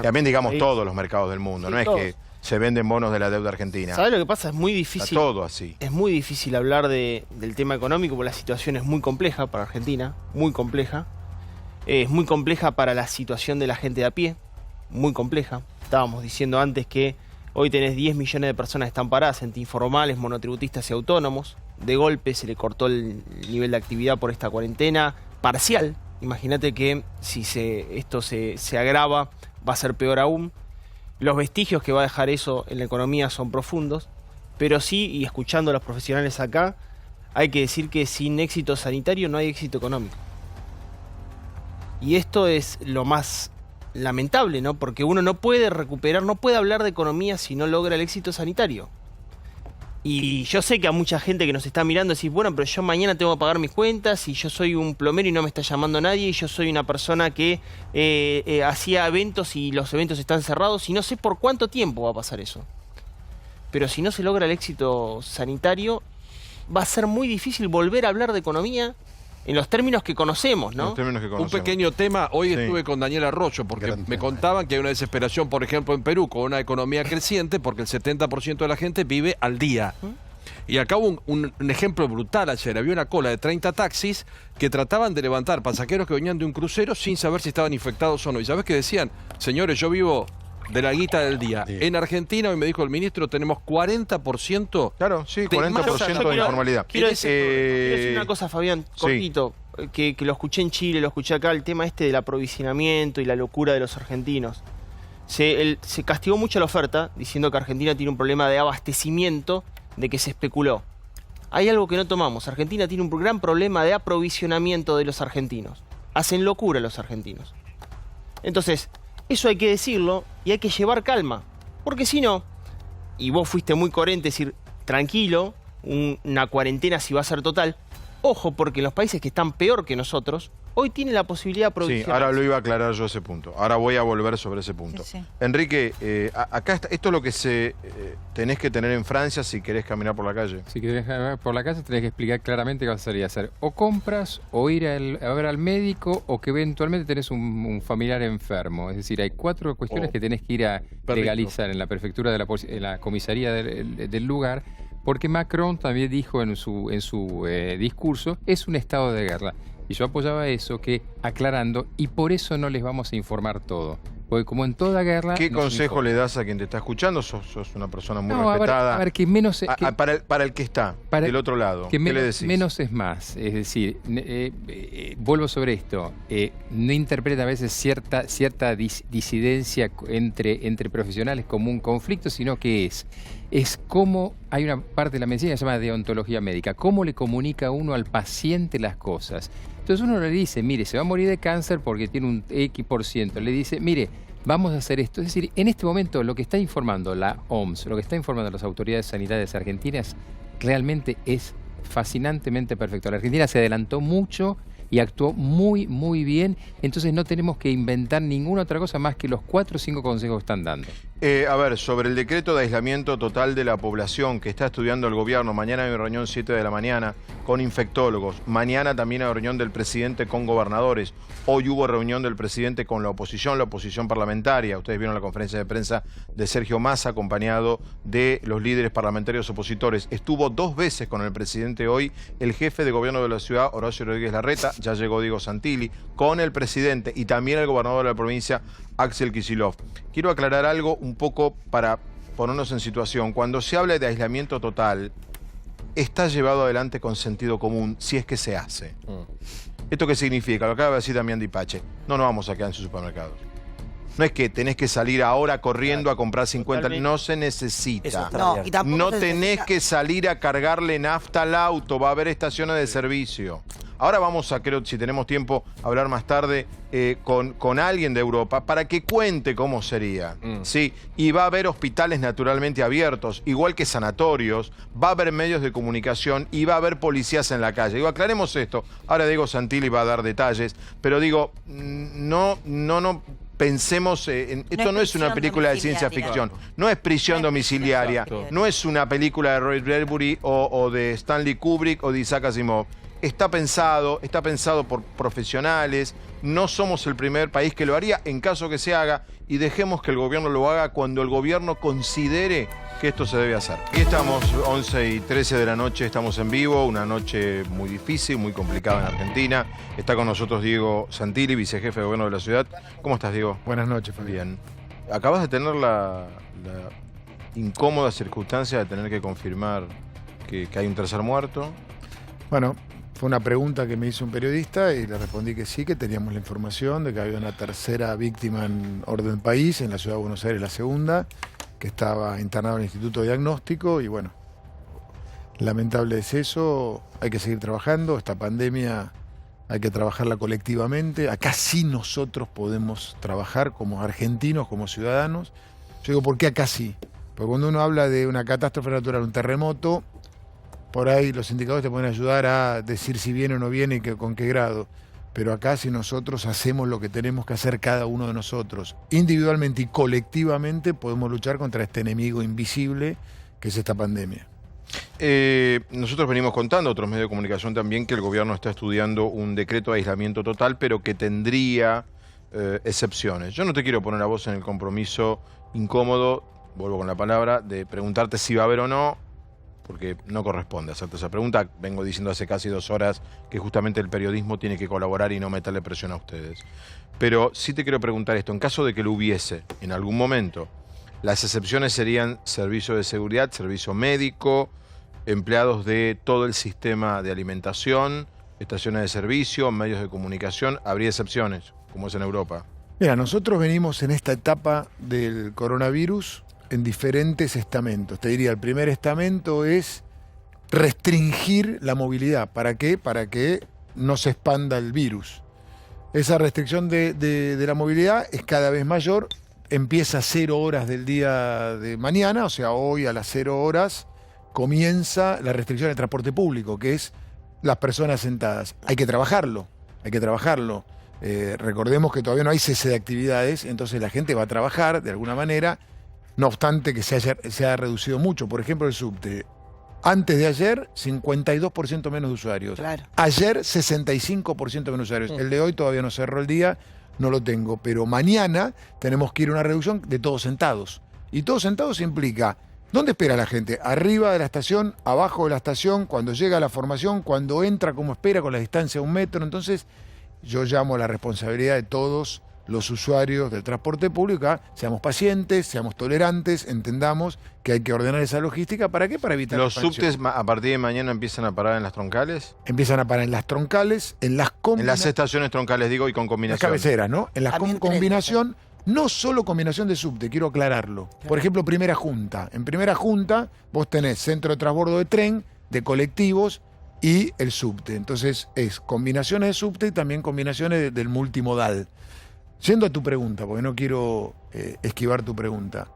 También digamos todos los mercados del mundo, sí, no todos. Es que se venden bonos de la deuda argentina. ¿Sabes lo que pasa? Es muy difícil. Está todo así. Es muy difícil hablar del tema económico porque la situación es muy compleja para Argentina, muy compleja. Es muy compleja para la situación de la gente de a pie, muy compleja. Estábamos diciendo antes que hoy tenés 10 millones de personas que están paradas entre informales, monotributistas y autónomos. De golpe se le cortó el nivel de actividad por esta cuarentena parcial. Imagínate que si esto se agrava, va a ser peor aún. Los vestigios que va a dejar eso en la economía son profundos, pero sí, y escuchando a los profesionales acá, hay que decir que sin éxito sanitario no hay éxito económico. Y esto es lo más lamentable, ¿no? Porque uno no puede recuperar, no puede hablar de economía si no logra el éxito sanitario. Y yo sé que a mucha gente que nos está mirando decís, bueno, pero yo mañana tengo que pagar mis cuentas y yo soy un plomero y no me está llamando nadie y yo soy una persona que hacía eventos y los eventos están cerrados y no sé por cuánto tiempo va a pasar eso. Pero si no se logra el éxito sanitario, va a ser muy difícil volver a hablar de economía en los términos que conocemos, ¿no? Un pequeño tema, hoy estuve con Daniel Arroyo porque me contaban que hay una desesperación, por ejemplo, en Perú con una economía creciente porque el 70% de la gente vive al día. Y acá hubo un ejemplo brutal ayer. Había una cola de 30 taxis que trataban de levantar pasajeros que venían de un crucero sin saber si estaban infectados o no. ¿Y sabés qué decían? Señores, yo vivo de la guita del día. Sí. En Argentina, hoy me dijo el ministro, tenemos 40%. Claro, sí, 40% de informalidad. Quiero decir una cosa, Fabián, cortito, que lo escuché en Chile, lo escuché acá, el tema del aprovisionamiento y la locura de los argentinos. Se castigó mucho la oferta, diciendo que Argentina tiene un problema de abastecimiento, de que se especuló. Hay algo que no tomamos. Argentina tiene un gran problema de aprovisionamiento de los argentinos. Hacen locura los argentinos. Entonces, eso hay que decirlo y hay que llevar calma. Porque si no, y vos fuiste muy coherente, decir, tranquilo, una cuarentena si va a ser total. Ojo, porque los países que están peor que nosotros, hoy tienen la posibilidad de producir. Sí, ahora lo iba a aclarar yo ese punto. Ahora voy a volver sobre ese punto. Sí. Enrique, acá está, esto es lo que tenés que tener en Francia si querés caminar por la calle. Si querés caminar por la calle tenés que explicar claramente qué vas a hacer. O compras, o ir a ver al médico, o que eventualmente tenés un familiar enfermo. Es decir, hay 4 cuestiones que tenés que ir a legalizar en la prefectura, en la comisaría del lugar. Porque Macron también dijo en su discurso, es un estado de guerra. Y yo apoyaba eso, que aclarando, y por eso no les vamos a informar todo. Porque como en toda guerra... ¿Qué consejo le das a quien te está escuchando? Sos una persona muy respetada. A ver, que menos... para el que está del otro lado, ¿qué le decís? Menos es más. Es decir, vuelvo sobre esto. No interpreta a veces cierta disidencia entre profesionales como un conflicto, sino que es cómo hay una parte de la medicina que se llama deontología médica. Cómo le comunica uno al paciente las cosas. Entonces uno le dice, mire, se va a morir de cáncer porque tiene un X%. Le dice, mire, vamos a hacer esto. Es decir, en este momento lo que está informando la OMS, lo que está informando las autoridades sanitarias argentinas, realmente es fascinantemente perfecto. La Argentina se adelantó mucho y actuó muy, muy bien. Entonces no tenemos que inventar ninguna otra cosa más que los 4 o 5 consejos que están dando. A ver, sobre el decreto de aislamiento total de la población que está estudiando el gobierno, mañana hay una reunión 7 de la mañana con infectólogos, mañana también hay reunión del presidente con gobernadores, hoy hubo reunión del presidente con la oposición parlamentaria, ustedes vieron la conferencia de prensa de Sergio Massa acompañado de los líderes parlamentarios opositores, estuvo 2 veces con el presidente hoy el jefe de gobierno de la ciudad, Horacio Rodríguez Larreta, ya llegó Diego Santilli, con el presidente y también el gobernador de la provincia, Axel Kicillof. Quiero aclarar algo un poco para ponernos en situación. Cuando se habla de aislamiento total, está llevado adelante con sentido común, si es que se hace. ¿Esto qué significa? Lo acaba de decir Damián Dipache. No nos vamos a quedar en sus supermercados. No es que tenés que salir ahora corriendo a comprar 50, no se necesita. No tenés que salir a cargarle nafta al auto, va a haber estaciones de servicio. Ahora vamos a, creo, si tenemos tiempo, hablar más tarde con alguien de Europa para que cuente cómo sería. ¿Sí? Y va a haber hospitales naturalmente abiertos, igual que sanatorios, va a haber medios de comunicación y va a haber policías en la calle. Digo, aclaremos esto. Ahora Diego Santilli va a dar detalles, pero digo, no pensemos, esto no es una película de ciencia ficción, no es prisión domiciliaria, no es una película de Roy Bradbury o de Stanley Kubrick o de Isaac Asimov. Está pensado por profesionales, no somos el primer país que lo haría en caso que se haga, y dejemos que el gobierno lo haga cuando el gobierno considere que esto se debe hacer. Aquí estamos, 11:13 de la noche, estamos en vivo, una noche muy difícil, muy complicada en Argentina. Está con nosotros Diego Santilli, vicejefe de gobierno de la ciudad. ¿Cómo estás, Diego? Buenas noches, Fabián. Bien. Acabas de tener la incómoda circunstancia de tener que confirmar que hay un tercer muerto. Bueno, fue una pregunta que me hizo un periodista y le respondí que sí, que teníamos la información de que había una tercera víctima en orden país, en la ciudad de Buenos Aires, la segunda, que estaba internado en el Instituto de Diagnóstico y bueno, lamentable es eso, hay que seguir trabajando, esta pandemia hay que trabajarla colectivamente, acá sí nosotros podemos trabajar como argentinos, como ciudadanos. Yo digo, ¿por qué acá sí? Porque cuando uno habla de una catástrofe natural, un terremoto, por ahí los indicadores te pueden ayudar a decir si viene o no viene y con qué grado. Pero acá si nosotros hacemos lo que tenemos que hacer cada uno de nosotros, individualmente y colectivamente, podemos luchar contra este enemigo invisible que es esta pandemia. Nosotros venimos contando, otros medios de comunicación también, que el gobierno está estudiando un decreto de aislamiento total, pero que tendría excepciones. Yo no te quiero poner a vos en el compromiso incómodo, vuelvo con la palabra, de preguntarte si va a haber o no, porque no corresponde hacerte esa pregunta. Vengo diciendo hace casi 2 horas que justamente el periodismo tiene que colaborar y no meterle presión a ustedes. Pero sí te quiero preguntar esto, en caso de que lo hubiese en algún momento, las excepciones serían servicio de seguridad, servicio médico, empleados de todo el sistema de alimentación, estaciones de servicio, medios de comunicación. Habría excepciones, como es en Europa. Mira, nosotros venimos en esta etapa del coronavirus en diferentes estamentos. Te diría, el primer estamento es restringir la movilidad. ¿Para qué? Para que no se expanda el virus. Esa restricción de la movilidad es cada vez mayor. Empieza a 0 horas del día de mañana, o sea, hoy a las 0 horas comienza la restricción del transporte público, que es las personas sentadas. Hay que trabajarlo, hay que trabajarlo. Recordemos que todavía no hay cese de actividades, entonces la gente va a trabajar de alguna manera, no obstante que se haya reducido mucho. Por ejemplo, el subte. Antes de ayer, 52% menos de usuarios. Claro. Ayer, 65% menos usuarios. El de hoy todavía no cerró el día, no lo tengo. Pero mañana tenemos que ir a una reducción de todos sentados. Y todos sentados implica, ¿dónde espera la gente? Arriba de la estación, abajo de la estación, cuando llega a la formación, cuando entra, como espera, con la distancia de 1 metro. Entonces, yo llamo a la responsabilidad de todos los usuarios del transporte público, seamos pacientes, seamos tolerantes, entendamos que hay que ordenar esa logística. ¿Para qué? Para evitar ¿Los subtes a partir de mañana empiezan a parar en las troncales? Empiezan a parar en las troncales, en las estaciones troncales, digo, y con combinación. Las cabeceras, ¿no? En las combinación, no solo combinación de subte, quiero aclararlo. Por ejemplo, primera junta. En primera junta vos tenés centro de transbordo de tren, de colectivos y el subte. Entonces es combinaciones de subte y también combinaciones del multimodal. Yendo a tu pregunta, porque no quiero esquivar tu pregunta.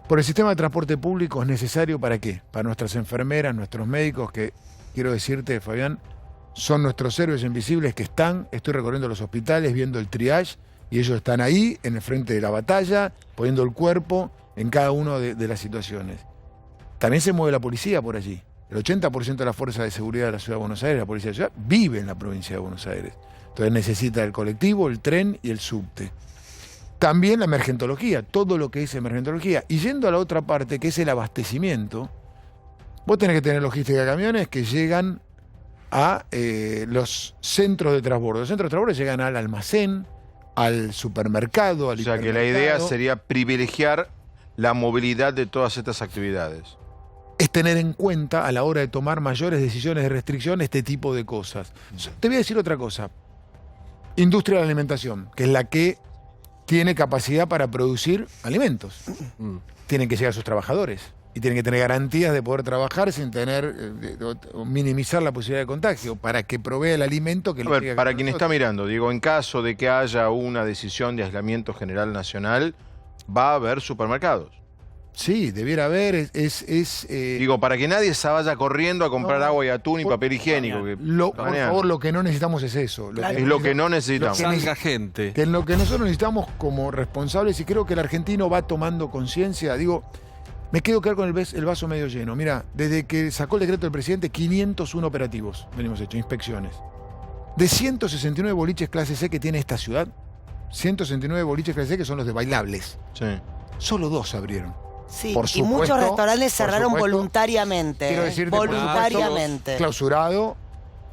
Por el sistema de transporte público es necesario ¿para qué? Para nuestras enfermeras, nuestros médicos, que quiero decirte, Fabián, son nuestros héroes invisibles que estoy recorriendo los hospitales, viendo el triage, y ellos están ahí, en el frente de la batalla, poniendo el cuerpo en cada una de las situaciones. También se mueve la policía por allí. El 80% de la fuerza de seguridad de la Ciudad de Buenos Aires, la policía de la ciudad, vive en la provincia de Buenos Aires. Entonces necesita el colectivo, el tren y el subte. También la emergentología, todo lo que es emergentología. Y yendo a la otra parte, que es el abastecimiento, vos tenés que tener logística de camiones que llegan a los centros de transbordo. Los centros de transbordo llegan al almacén, al supermercado, al hipermercado. O sea que la idea sería privilegiar la movilidad de todas estas actividades. Es tener en cuenta a la hora de tomar mayores decisiones de restricción este tipo de cosas. Te voy a decir otra cosa. Industria de la alimentación, que es la que tiene capacidad para producir alimentos. Tienen que llegar a sus trabajadores. y tienen que tener garantías de poder trabajar sin tener o minimizar la posibilidad de contagio para que provea el alimento que A le ver, llega a para cada quien persona. está mirando, digo, en caso de que haya una decisión de aislamiento general nacional, va a haber supermercados. Sí, debiera haber, Digo, para que nadie se vaya corriendo a comprar agua y atún y papel higiénico. Que por favor, lo que no necesitamos es eso. Es lo que no necesitamos. Salga gente. Que lo que nosotros necesitamos como responsables, y creo que el argentino va tomando conciencia, digo, me quedo con el vaso medio lleno. Mira, desde que sacó el decreto del presidente, 501 operativos venimos hecho, inspecciones. De 169 boliches clase C que tiene esta ciudad, 169 boliches clase C que son los de bailables. Sí. Solo 2 abrieron. Sí, Por y muchos supuesto, restaurantes por cerraron supuesto, voluntariamente. Quiero decirte, por supuesto, voluntariamente. clausurado,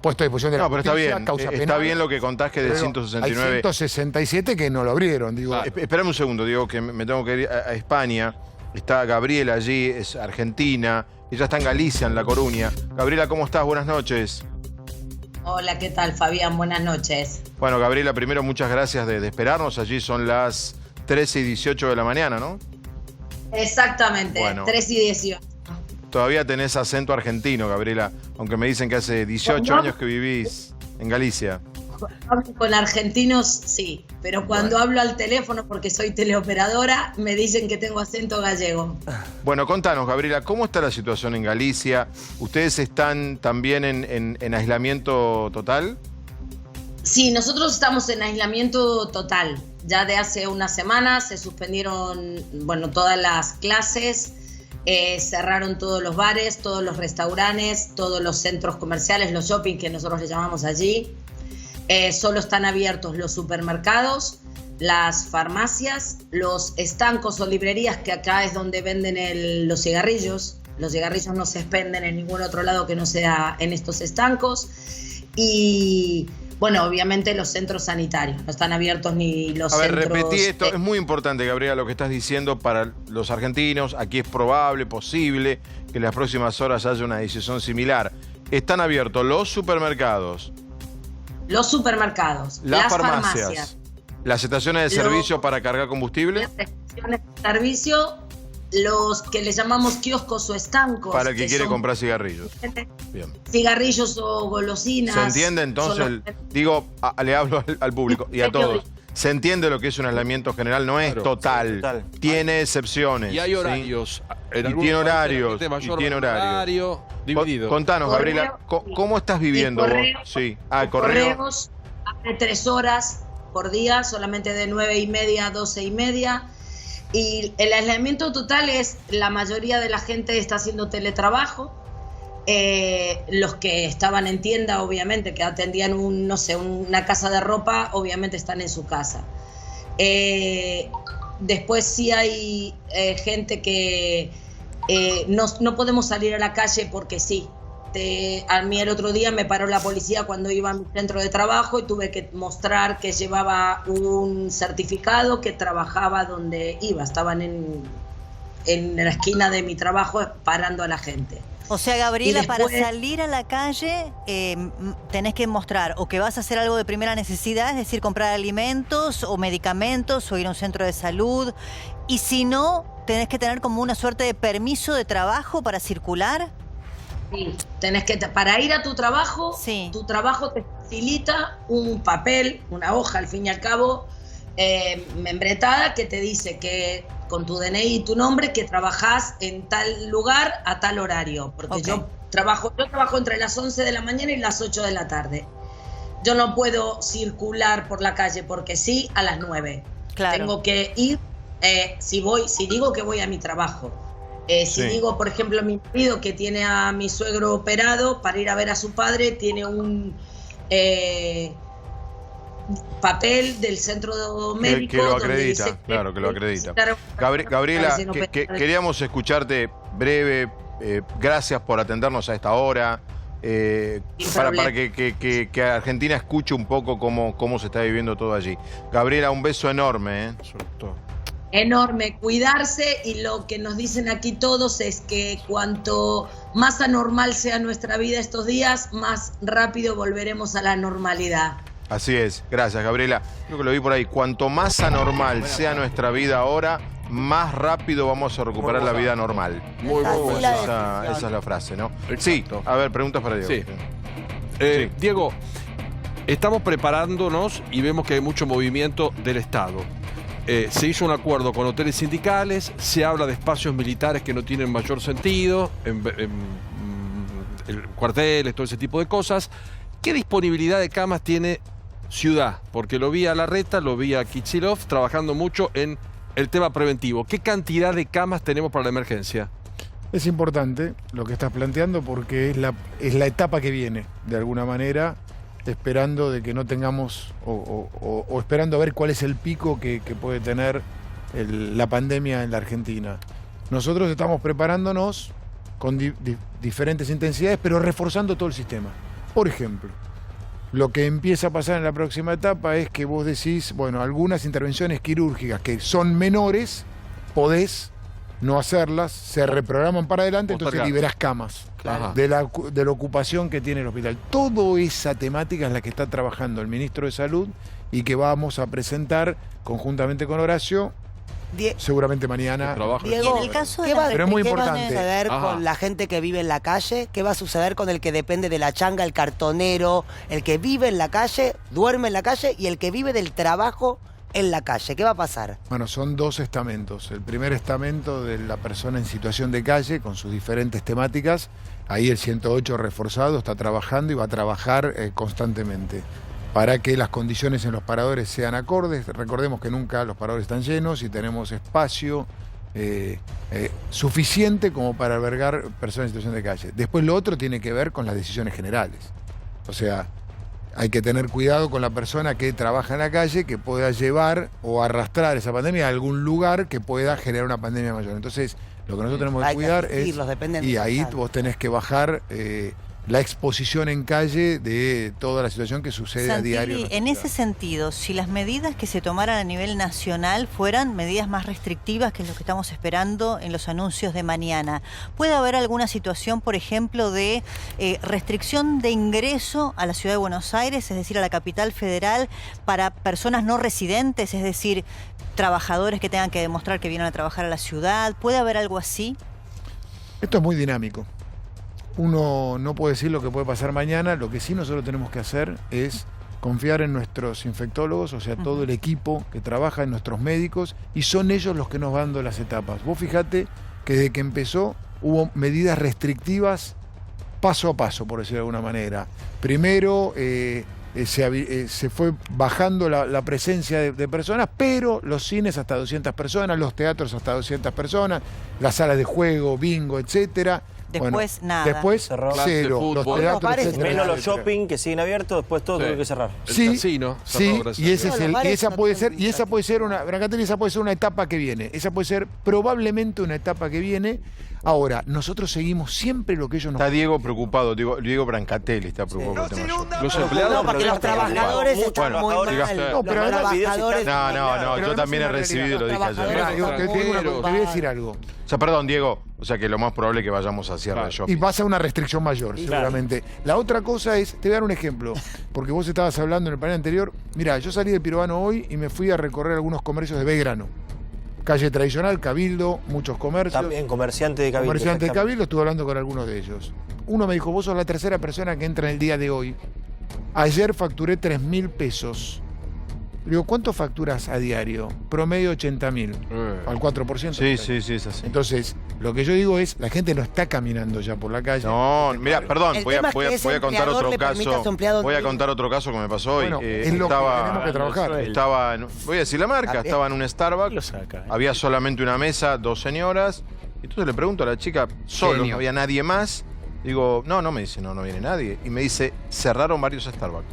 puesto a disposición de la No, pero está justicia, bien. causa Está penal. bien lo que contás que de Pero 169. Hay 167 que no lo abrieron, digo. Espérame un segundo, digo que me tengo que ir a España. Está Gabriela allí, es argentina. Ella está en Galicia, en La Coruña. Gabriela, ¿cómo estás? Buenas noches. Hola, ¿qué tal, Fabián? Buenas noches. Bueno, Gabriela, primero muchas gracias de esperarnos. Allí son las 13:18 de la mañana, ¿no? Exactamente, Bueno. 3:18. Todavía tenés acento argentino, Gabriela, aunque me dicen que hace 18 No. años que vivís en Galicia. Con argentinos, sí, pero cuando hablo al teléfono, porque soy teleoperadora, me dicen que tengo acento gallego. Bueno, contanos, Gabriela, ¿cómo está la situación en Galicia? ¿Ustedes están también en aislamiento total? Sí, nosotros estamos en aislamiento total. Ya de hace unas semanas se suspendieron, bueno, todas las clases, cerraron todos los bares, todos los restaurantes, todos los centros comerciales, los shopping que nosotros le llamamos allí. Solo están abiertos los supermercados, las farmacias, los estancos o librerías, que acá es donde venden los cigarrillos. Los cigarrillos no se venden en ningún otro lado que no sea en estos estancos. Y bueno, obviamente los centros sanitarios, no están abiertos ni los centros... Repetí esto, es muy importante, Gabriela, lo que estás diciendo para los argentinos. Aquí es probable, posible, que en las próximas horas haya una decisión similar. Están abiertos los supermercados, Los supermercados, las farmacias, las estaciones de servicio para cargar combustible. Las estaciones de servicio, los que le llamamos kioscos o estancos. Para el que quiere son comprar cigarrillos. Bien. cigarrillos o golosinas. ¿Se entiende entonces? Le hablo al público y a todos. ¿Se entiende lo que es un aislamiento general? No es total. Tiene excepciones. Y hay horarios. ¿sí? Y tiene horarios. Mayor Y tiene horarios. dividido. Contanos, Gabriela, ¿cómo estás viviendo vos? Sí. Correos abre 3 horas por día, solamente de 9:30 a 12:30. Y el aislamiento total es, la mayoría de la gente está haciendo teletrabajo. Los que estaban en tienda, obviamente, que atendían una casa de ropa, obviamente están en su casa. Después sí hay gente que no podemos salir a la calle porque sí. A mí el otro día me paró la policía cuando iba a mi centro de trabajo y tuve que mostrar que llevaba un certificado que trabajaba donde iba. Estaban en la esquina de mi trabajo parando a la gente. O sea, Gabriela, Después, para salir a la calle tenés que mostrar o que vas a hacer algo de primera necesidad, es decir, comprar alimentos o medicamentos o ir a un centro de salud. Y si no, tenés que tener como una suerte de permiso de trabajo para circular. Sí, tenés que, para ir a tu trabajo, tu trabajo te facilita un papel, una hoja al fin y al cabo, membretada, que te dice que con tu DNI y tu nombre que trabajás en tal lugar a tal horario. Porque yo trabajo entre las 11 de la mañana y las 8 de la tarde. Yo no puedo circular por la calle porque sí a las 9. Claro. Tengo que ir, si digo que voy a mi trabajo. Si digo, por ejemplo, mi marido que tiene a mi suegro operado, para ir a ver a su padre, tiene un papel del centro médico que lo donde acredita, dice claro, que lo acredita. Gabriela, Gabriela, queríamos escucharte breve. Gracias por atendernos a esta hora. Para que Argentina escuche un poco cómo se está viviendo todo allí. Gabriela, un beso enorme. Sobre todo. Enorme, cuidarse, y lo que nos dicen aquí todos es que cuanto más anormal sea nuestra vida estos días, más rápido volveremos a la normalidad. Así es, gracias, Gabriela. Creo que lo vi por ahí. Cuanto más anormal sea nuestra vida ahora, más rápido vamos a recuperar la vida normal. Esa es la frase, ¿no? Sí, a ver, preguntas para Diego. Sí. Diego, estamos preparándonos y vemos que hay mucho movimiento del Estado. Se hizo un acuerdo con hoteles sindicales, se habla de espacios militares que no tienen mayor sentido, cuarteles, todo ese tipo de cosas. ¿Qué disponibilidad de camas tiene Ciudad? Porque lo vi a Larreta, lo vi a Kicillof trabajando mucho en el tema preventivo. ¿Qué cantidad de camas tenemos para la emergencia? Es importante lo que estás planteando porque es la etapa que viene, de alguna manera, esperando de que no tengamos o esperando a ver cuál es el pico que puede tener la pandemia en la Argentina. Nosotros estamos preparándonos con diferentes intensidades, pero reforzando todo el sistema. Por ejemplo, lo que empieza a pasar en la próxima etapa es que vos decís, bueno, algunas intervenciones quirúrgicas que son menores, podés no hacerlas, se reprograman para adelante, entonces liberás camas de la ocupación que tiene el hospital. Toda esa temática es la que está trabajando el ministro de Salud y que vamos a presentar conjuntamente con Horacio, seguramente mañana. Diego, en el caso de pero es muy ¿qué importante. va a suceder con la gente que vive en la calle? ¿Qué va a suceder con el que depende de la changa, el cartonero, el que vive en la calle, duerme en la calle y el que vive del trabajo en la calle? ¿Qué va a pasar? Bueno, son dos estamentos. El primer estamento de la persona en situación de calle, con sus diferentes temáticas. Ahí el 108 reforzado está trabajando y va a trabajar constantemente para que las condiciones en los paradores sean acordes. Recordemos que nunca los paradores están llenos y tenemos espacio suficiente como para albergar personas en situación de calle. Después lo otro tiene que ver con las decisiones generales. O sea, hay que tener cuidado con la persona que trabaja en la calle, que pueda llevar o arrastrar esa pandemia a algún lugar que pueda generar una pandemia mayor. Entonces, lo que nosotros tenemos que cuidar es... Y ahí vos tenés que bajar la exposición en calle de toda la situación que sucede a diario. En ese sentido, si las medidas que se tomaran a nivel nacional fueran medidas más restrictivas, que es lo que estamos esperando en los anuncios de mañana, ¿puede haber alguna situación, por ejemplo, de restricción de ingreso a la ciudad de Buenos Aires, es decir, a la capital federal, para personas no residentes, es decir, trabajadores que tengan que demostrar que vienen a trabajar a la ciudad? ¿Puede haber algo así? Esto es muy dinámico. Uno no puede decir lo que puede pasar mañana. Lo que sí nosotros tenemos que hacer es confiar en nuestros infectólogos, o sea, todo el equipo que trabaja, en nuestros médicos, y son ellos los que nos van dando las etapas. Vos fijate que desde que empezó hubo medidas restrictivas paso a paso, por decirlo de alguna manera. Primero se fue bajando la presencia de personas, pero los cines hasta 200 personas, los teatros hasta 200 personas, las salas de juego, bingo, etcétera. Después nada. Después cero. Los teatros, menos los shopping que siguen abiertos, después todo tuvo que cerrar. Sí, y esa puede ser una etapa que viene. Esa puede ser probablemente una etapa que viene. Ahora, nosotros seguimos siempre lo que ellos nos... Está Diego preocupado, Diego Brancatelli está preocupado. Los empleados... No, porque los trabajadores están muy mal. No, pero no, yo también he recibido, lo dije ayer. Te voy a decir algo. O sea, perdón, Diego, o sea que lo más probable es que vayamos a cierre de shopping. Y pasa una restricción mayor, seguramente. La otra cosa es, te voy a dar un ejemplo, porque vos estabas hablando en el panel anterior. Mirá, yo salí de Pirovano hoy y me fui a recorrer algunos comercios de Belgrano. Calle tradicional, Cabildo, muchos comercios. También comerciante de Cabildo. Comerciante de Cabildo, estuve hablando con algunos de ellos. Uno me dijo, vos sos la tercera persona que entra en el día de hoy. Ayer facturé 3.000 pesos. Le digo, ¿cuánto facturas a diario? Promedio 80.000. Al 4%. Sí, es así. Entonces, lo que yo digo es, la gente no está caminando ya por la calle. No, mira, perdón, voy a contar otro caso. Voy a contar otro caso que me pasó hoy. Bueno, es lo que tenemos que trabajar. Voy a decir la marca, estaba en un Starbucks, había solamente una mesa, 2 señoras. Entonces le pregunto a la chica, solo, no había nadie más. Digo, no, me dice, no viene nadie. Y me dice, cerraron varios Starbucks.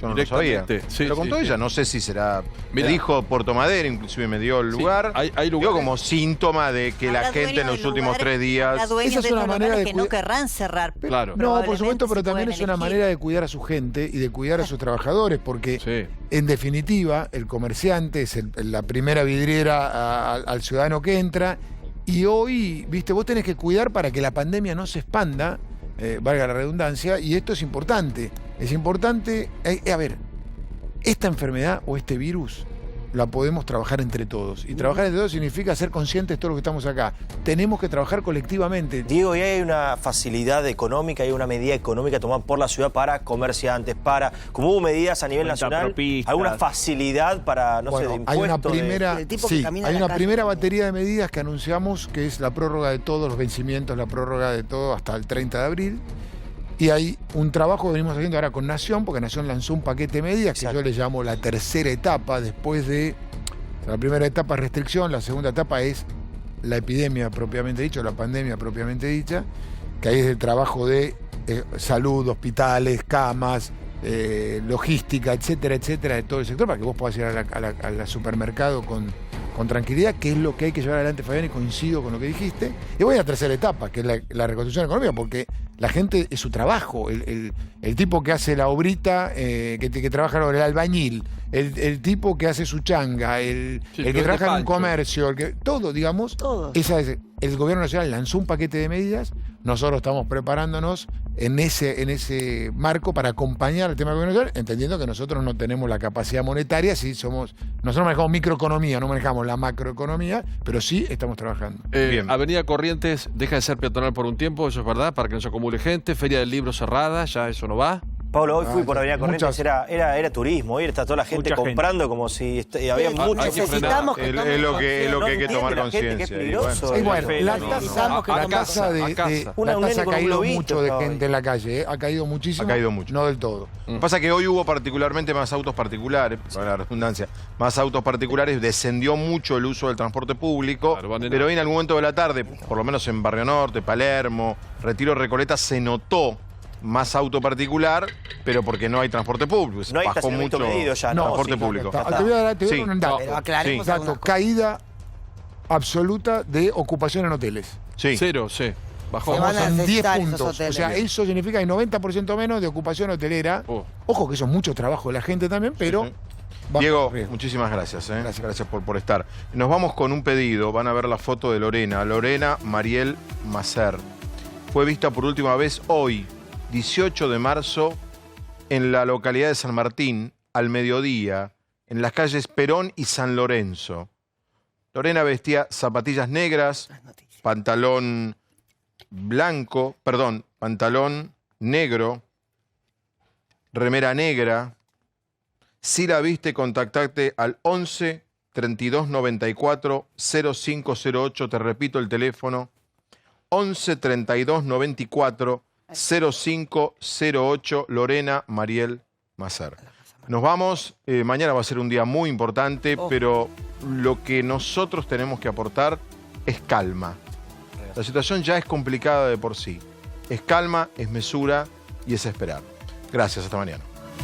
Yo no lo sabía. Lo contó ella, no sé si será... Me dijo Puerto Madero, inclusive me dio el lugar. Hay digo, como síntoma de que la gente en los últimos 3 días... Esa es una manera de que no querrán cerrar. Claro. No, por supuesto, pero también es una manera de cuidar a su gente y de cuidar a sus trabajadores, porque en definitiva el comerciante es la primera vidriera al ciudadano que entra, y hoy, viste, vos tenés que cuidar para que la pandemia no se expanda, valga la redundancia, y esto es importante. Es importante, a ver, esta enfermedad o este virus la podemos trabajar entre todos. Y trabajar entre todos significa ser conscientes de todo lo que estamos acá. Tenemos que trabajar colectivamente. Diego, ¿y hay una facilidad económica, hay una medida económica tomada por la ciudad para comerciantes, como hubo medidas a nivel nacional, alguna facilidad para, no sé, de impuestos? Hay una primera batería de medidas que anunciamos, que es la prórroga de todos los vencimientos, la prórroga de todo hasta el 30 de abril. Y hay un trabajo que venimos haciendo ahora con Nación, porque Nación lanzó un paquete de medidas que yo le llamo la tercera etapa, después de la primera etapa es restricción, la segunda etapa es la epidemia propiamente dicha, la pandemia propiamente dicha, que ahí es el trabajo de salud, hospitales, camas, logística, etcétera, etcétera, de todo el sector, para que vos puedas ir al supermercado con tranquilidad, que es lo que hay que llevar adelante, Fabián, y coincido con lo que dijiste. Y voy a la tercera etapa, que es la reconstrucción económica, porque la gente es su trabajo. El tipo que hace la obrita, que trabaja el albañil, el tipo que hace su changa, el que trabaja en un comercio, todo, digamos. El gobierno nacional lanzó un paquete de medidas. Nosotros estamos preparándonos en ese marco para acompañar el tema del gobierno nacional, entendiendo que nosotros no tenemos la capacidad monetaria, nosotros manejamos microeconomía, no manejamos la macroeconomía, pero sí estamos trabajando. Avenida Corrientes deja de ser peatonal por un tiempo, eso es verdad, para que no se acumule gente. Feria del Libro cerrada, ya eso no va. Pablo, hoy fui por Avenida Corrientes, era turismo, hoy está toda la gente comprando como si había mucho. Necesitamos que es lo que hay que tomar conciencia. La tasa ha caído mucho de gente en la calle, ha caído muchísimo. Ha caído mucho. No del todo. Pasa que hoy hubo particularmente más autos particulares, para la redundancia, más autos particulares, descendió mucho el uso del transporte público, pero hoy en algún momento de la tarde, por lo menos en Barrio Norte, Palermo, Retiro, Recoleta, se notó más auto particular, pero porque no hay transporte público. No hay estacionamiento medido ya, transporte público. Te voy a dar un dato. Caída absoluta de ocupación en hoteles. Cero, bajó. En 10 puntos. O sea, eso significa que hay 90% menos de ocupación hotelera. Ojo que eso es mucho trabajo de la gente también, pero... Diego, muchísimas gracias. Gracias por estar. Nos vamos con un pedido. Van a ver la foto de Lorena Mariel Macer. Fue vista por última vez hoy, 18 de marzo, en la localidad de San Martín, al mediodía, en las calles Perón y San Lorenzo. Lorena vestía zapatillas negras, pantalón negro, remera negra. Si la viste, contactate al 11 32 94 0508. Te repito el teléfono, 11 32 94 0508, Lorena Mariel Macer. Nos vamos, mañana va a ser un día muy importante, pero lo que nosotros tenemos que aportar es calma. La situación ya es complicada de por sí. Es calma, es mesura y es esperar. Gracias, hasta mañana.